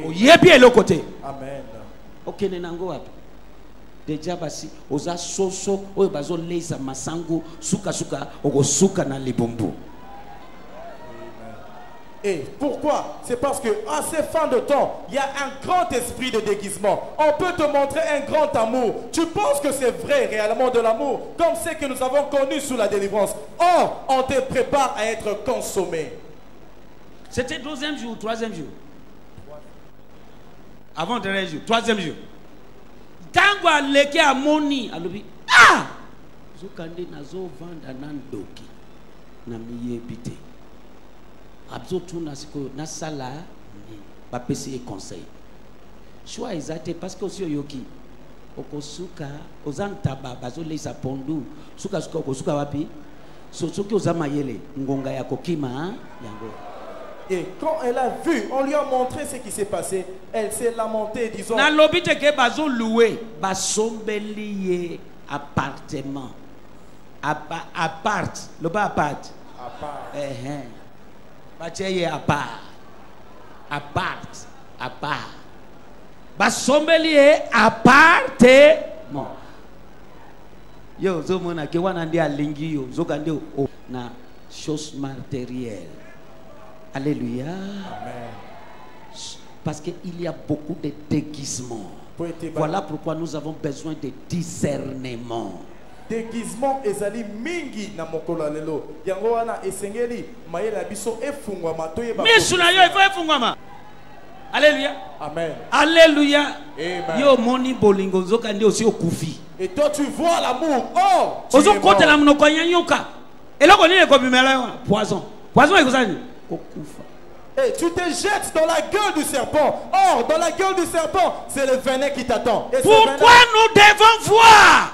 Oyebi eloko te. Amen. Okene nango wapi? Deja basi oza soso oyo bazo leisa masango suka suka okosuka na libumbu. Et pourquoi? C'est parce que à ces fins de temps, il y a un grand esprit de déguisement. On peut te montrer un grand amour. Tu penses que c'est vrai réellement de l'amour, comme ce que nous avons connu sous la délivrance. Or, on te prépare à être consommé. C'était 12e jour, 3e jour. Avant dernier jour, 3e jour. Tango aleke amoni alobi ah! Zokande nazo vanda nandoki na miyebite. Abzo tuna siko na sala ba pesi conseil. Choix exact parce que aussi yoki okosuka ozantaba bazolesa pondu suka suka okosuka wapi soki ozamayele ngonga ya kokima yango. Et quand elle a vu, on lui a montré ce qui s'est passé, elle s'est lamentée disant na lobite ke bazo louer basombeli appartement appart le ba appart bacheye appart basombeli appartement yo zomona ke wana ndi alingi yo zoka ndi na chose matérielle. Alléluia. Amen. Parce qu'il y a beaucoup de déguisements. Voilà pourquoi nous avons besoin de discernement. Déguisement ezali mingi na mokolo lelo. Yango wana esengeli mayela biso efungwa matoye ba. Misuna yo ifo efungwa. Alléluia. Amen. Alléluia. Amen. Yo moni bolingo zoka ndi aussi okufi. Et toi tu vois l'amour. Oh! Ozo kote la mnoko nyanyoka. Eloko nini ko bimela poison. Poison ekozani. Et tu te jettes dans la gueule du serpent. Or, dans la gueule du serpent, c'est le venin qui t'attend. Pourquoi nous devons voir?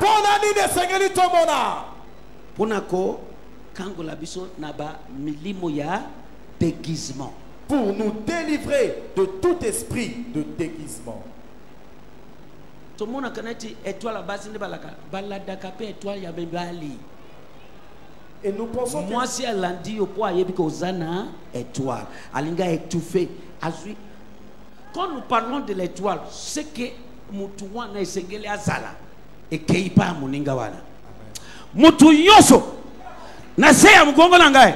Ponako, kango la biso naba milimo ya déguisement. Pour nous délivrer de tout esprit de déguisement. Tout le monde kanati étoile base ne balaka. Baladaka pe étoile ya bembali. Et nous pensons moi si elle a dit au poids yebiko zana étoile alinga étouffé azui. Quand nous parlons de l'étoile c'est que mutu wana esengeli azala et keipa muninga wana mutu yoso na seya mugongo na ngai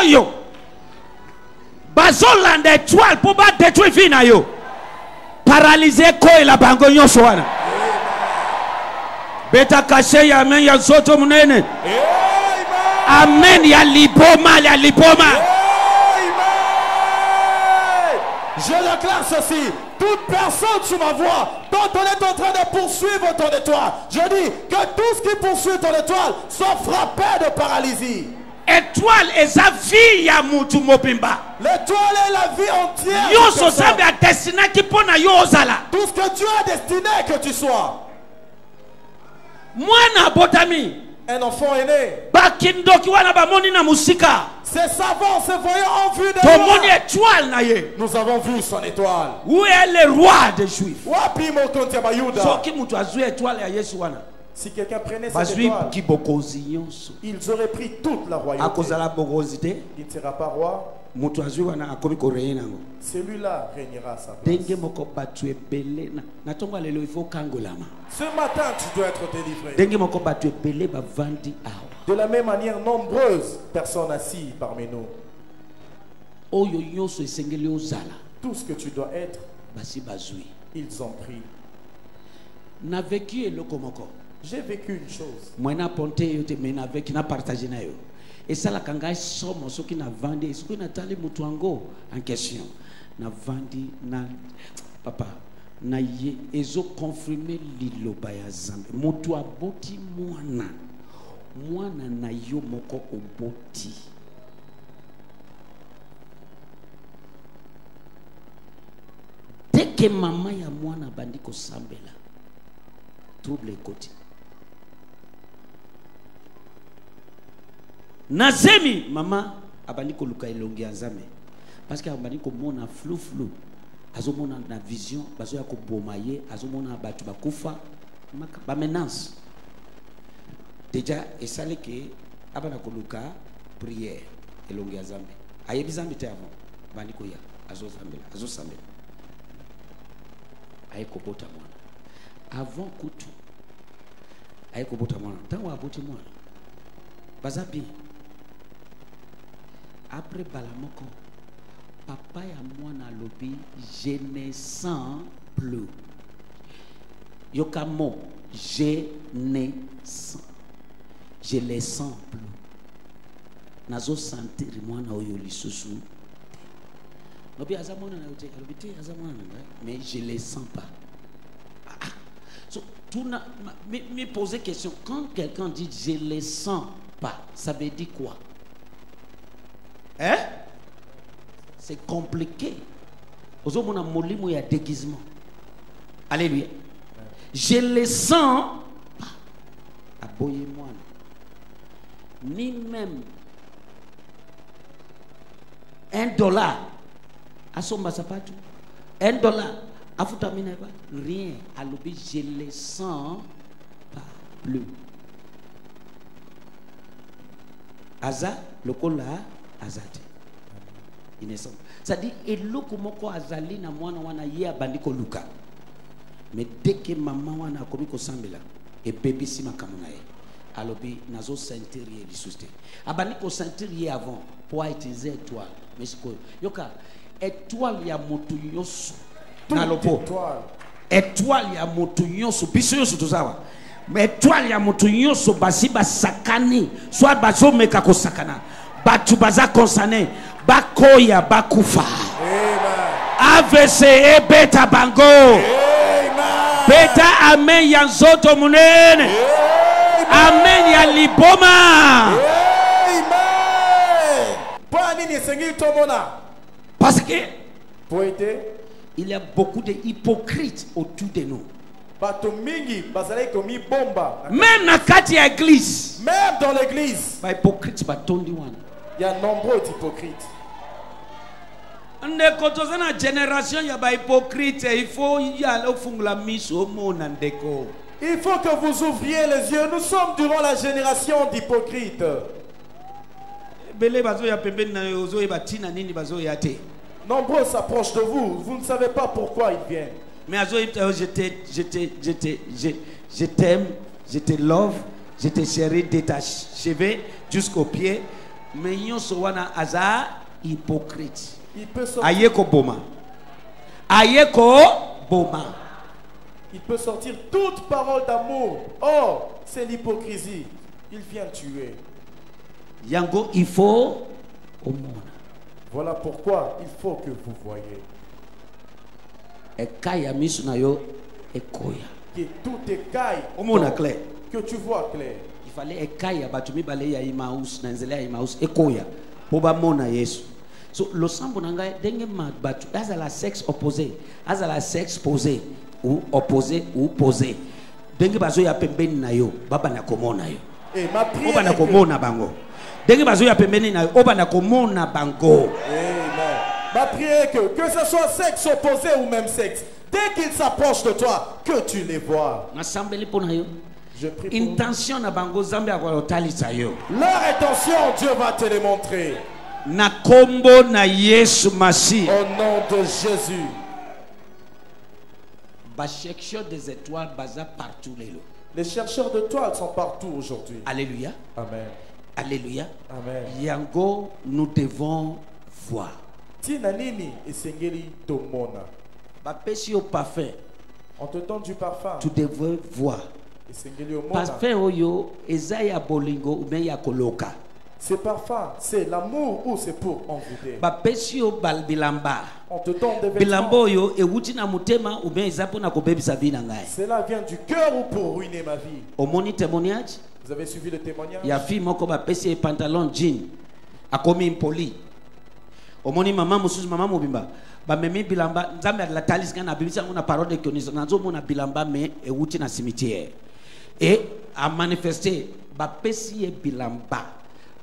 oyo bazolanda étoile pour ba détruire fina yo paralyser ko la bango yoso wana beta caché ya men ya zoto munene. Amen, il y a l'iboma, il y a l'iboma. Je déclare ceci. Toute personne sous ma voix dont on est en train de poursuivre ton étoile, je dis que tout ce qui poursuit ton étoile soit frappé de paralysie. Étoile est la vie ya mutu mobimba. L'étoile est la vie entière. Yo so sabe a destiné qui pona yo ozala. Tout ce que Dieu a destiné que tu sois. Moi na botami. Un enfant est né. Ces savants se voyant en vue de nous avons vu son étoile. Où est le roi des Juifs? Si quelqu'un prenait cette étoile, ils auraient pris toute la royauté. Il ne sera pas roi. moto azwi wana akomi koreye nango celui-là régnera à sa place. ndenge moko bato ebele na ntongo lelo il faut kangolama Ce matin, tu dois être délivré. ndenge moko bato ebele bavandi awa De la même manière, nombreuses personnes assises parmi nous. oyo nyonso esengeli ozala Tout ce que tu dois être, basi bazwi ils ont pris. na vécu eloko moko J'ai vécu une chose. mwena ponte yo te me na vécu na partage na yo esalaka ngai somo soki navandi soki natali moto yango en question navandi na papa na ye ezoconfirme liloba ya Nzambe moto aboti mwana na yo moko oboti teke mama ya mwana bandi kosambela trouble ekoti nazemi mama abandi koluka elongi ya Nzambe parce que abandi komona flou azomona na vision bazoya koboma ye azomona batu bakufa ba menace déjà esale ke abana koluka prière elongi ya Nzambe ayebi Nzambe te avant bandi koya azosambela ayekobota mwana avant kutu ayekobota mwana ntango aboti mwana baza bien après balamoko papa ya mwana lobi je ne sens plus yokamo je les sens plus nazo sentir mwana oyo lisusu lobi aza mwana na yote lobi te aza mwana mais je les sens pas so me poser question quand quelqu'un dit je les sens pas ça veut dire quoi hein c'est compliqué aux hommes on a molimo ya déguisement alléluia je les sens pas aboye moi ni même $1 à son masapatu $1 à foutamina rien à l'objet je les sens pas plus aza lokola azate innocent ça dit eloko moko azali na mwana wana ye abandi koluka mais dès que maman wana akomi kosambela et bébé si makambo na ye alobi nazo sentir ye lisuste abandi ko sentir ye avant pour utiliser étoile mais siko yoka étoile ya moto nyonso na lopo étoile ya moto nyonso biso nyonso tozawa mais étoile ya moto nyonso basi basakani soit bazomeka kosakana batu baza concerné bakoya bakufa AVC e beta bango beta amen ya nzoto munene amen ya liboma parce que il y a beaucoup d'hypocrites autour de nous. Même dans la église. Même dans l'église. Il y a nombreux hypocrites. Génération il y a hypocrite il faut que vous ouvriez les yeux. Nous sommes durant la génération d'hypocrites. Nombreux s'approchent de vous. Vous ne savez pas pourquoi ils viennent. Mais je t'aime, je te love, je te chéris de ta cheveux jusqu'aux pieds. Mais yon sowana aza hypocrite. Ayeko boma. Ayeko boma. Il peut sortir toute parole d'amour. Oh, c'est l'hypocrisie. Il vient tuer. Yango, il faut au monde. Voilà pourquoi il faut que vous voyez. Que tout écaille. Que tu vois clair. Il fallait écaille batumi balé ya Emmaüs na nzela ya Emmaüs ekoya po ba mona Yesu. So lo sambo nanga denge batu azala sexe opposé, azala sexe posé ou opposé ou posé. Denge bazo ya pembeni na yo baba na komona yo. Et ma prière baba na komona bango. Denge bazo ya pembeni na yo baba na komona bango. Amen. Ma prière que ce soit sexe opposé ou même sexe, dès qu'ils s'approchent de toi, que tu les vois. Je prie pour intention na bango Zambia kwa talisa yo. Leur intention, Dieu va te les montrer. Na kombo na Yesu Masi. Au nom de Jésus. Ba chercheur des étoiles baza partout lelo. Les chercheurs de toiles sont partout aujourd'hui. Alléluia. Amen. Alléluia. Amen. Yango, nous devons voir. Tina nini esengeli tomona. Ba pesi au parfum. On te donne du parfum. Tu devrais voir. Esengeli omona. Parfum oyo ezaya bolingo ou bien ya koloka. Ce parfum, c'est l'amour ou c'est pour envoûter? Ba pesi au bal bilamba. On te donne des Bilamba vêtements. oyo ewuti na mutema ou bien ezapo na kobebisa vie na ngai. Cela vient du cœur ou pour ruiner ma vie? Omoni témoignage? Vous avez suivi le témoignage? Ya fille moko ba pesi e pantalon jean. Akomi impoli. Omoni mama mususu mama mobimba. Ba memi bilamba nzambe la talis kana bibisa ngona parole de connaissance. Nazo mona bilamba me ewuti na cimetière. Et a manifesté ba pesi e bilamba.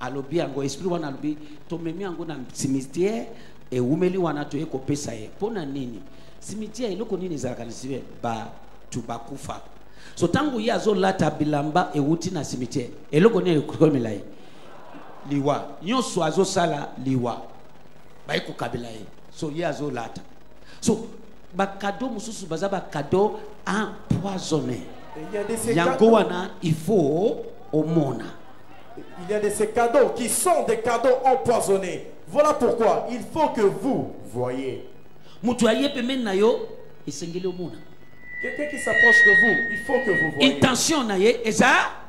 Alobi yango esprit wana alobi to memi yango na cimetière e umeli wana to eko pesa ye pona nini cimetière eloko nini ezalaka na sibe ba tubakufa so tangu ye azolata bilamba ewuti na cimetière eloko nini ekokomela ye liwa nyonso azosala liwa baekokabela ye so ye azolata so bakado mosusu baza bakado empoisonné yango wana il faut omona. Il y a de ces cadeaux qui sont des cadeaux empoisonnés. Voilà pourquoi il faut que vous voyez. Quelqu'un qui s'approche de vous, il faut que vous voyez. Intention na ye eza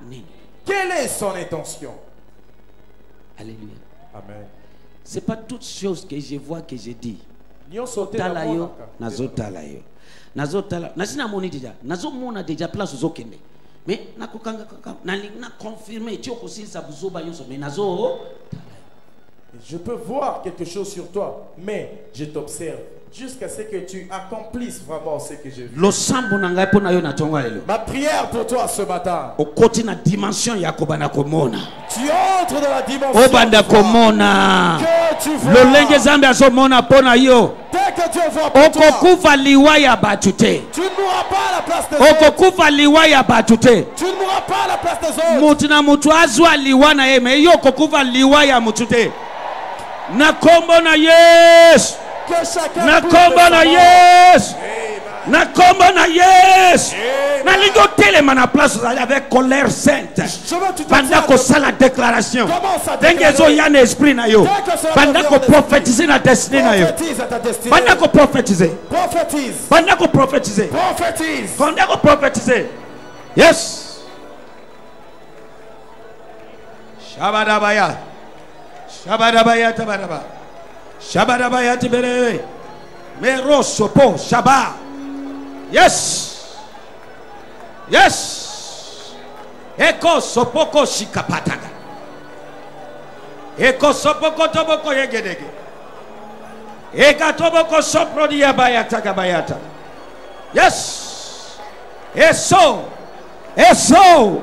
nini? Quelle est son intention? Alléluia. Amen. C'est pas toute chose que je vois que je dis. Talayo, nazotalayo. Nazotala. Nasina moni déjà. Nazomona déjà place zokende. Mais na kokanga na confirmer tu aussi ça vous oba yoso mais nazo. Je peux voir quelque chose sur toi, mais je t'observe jusqu'à ce que tu accomplisses vraiment ce que je veux. Ma prière pour toi ce matin. Tu entres dans la dimension que tu vois. Dès que Dieu voit pour toi, tu ne mourras pas à la place des autres. Tu ne mourras pas à la place des autres. Nakombo na Yesu. Nakombo na Yesu. Nakombo na Yesu. Nalingo telema na place avec colère sainte. Pendant que ça la déclaration. Dengezo yana esprit na yo. Pendant que prophétiser na destinée na yo. Pendant que prophétiser. Pendant que prophétiser. Pendant que prophétiser. Yes. Shabadabaya. Shabadabaya tabaraba. Shabadabaya tibere. Meroso po shaba. Yes. Yes. Eko sopoko shikapataga. Eko sopoko toboko yegedege. Eka toboko sopro diabaya tagabayata. Yes. Eso. Eso.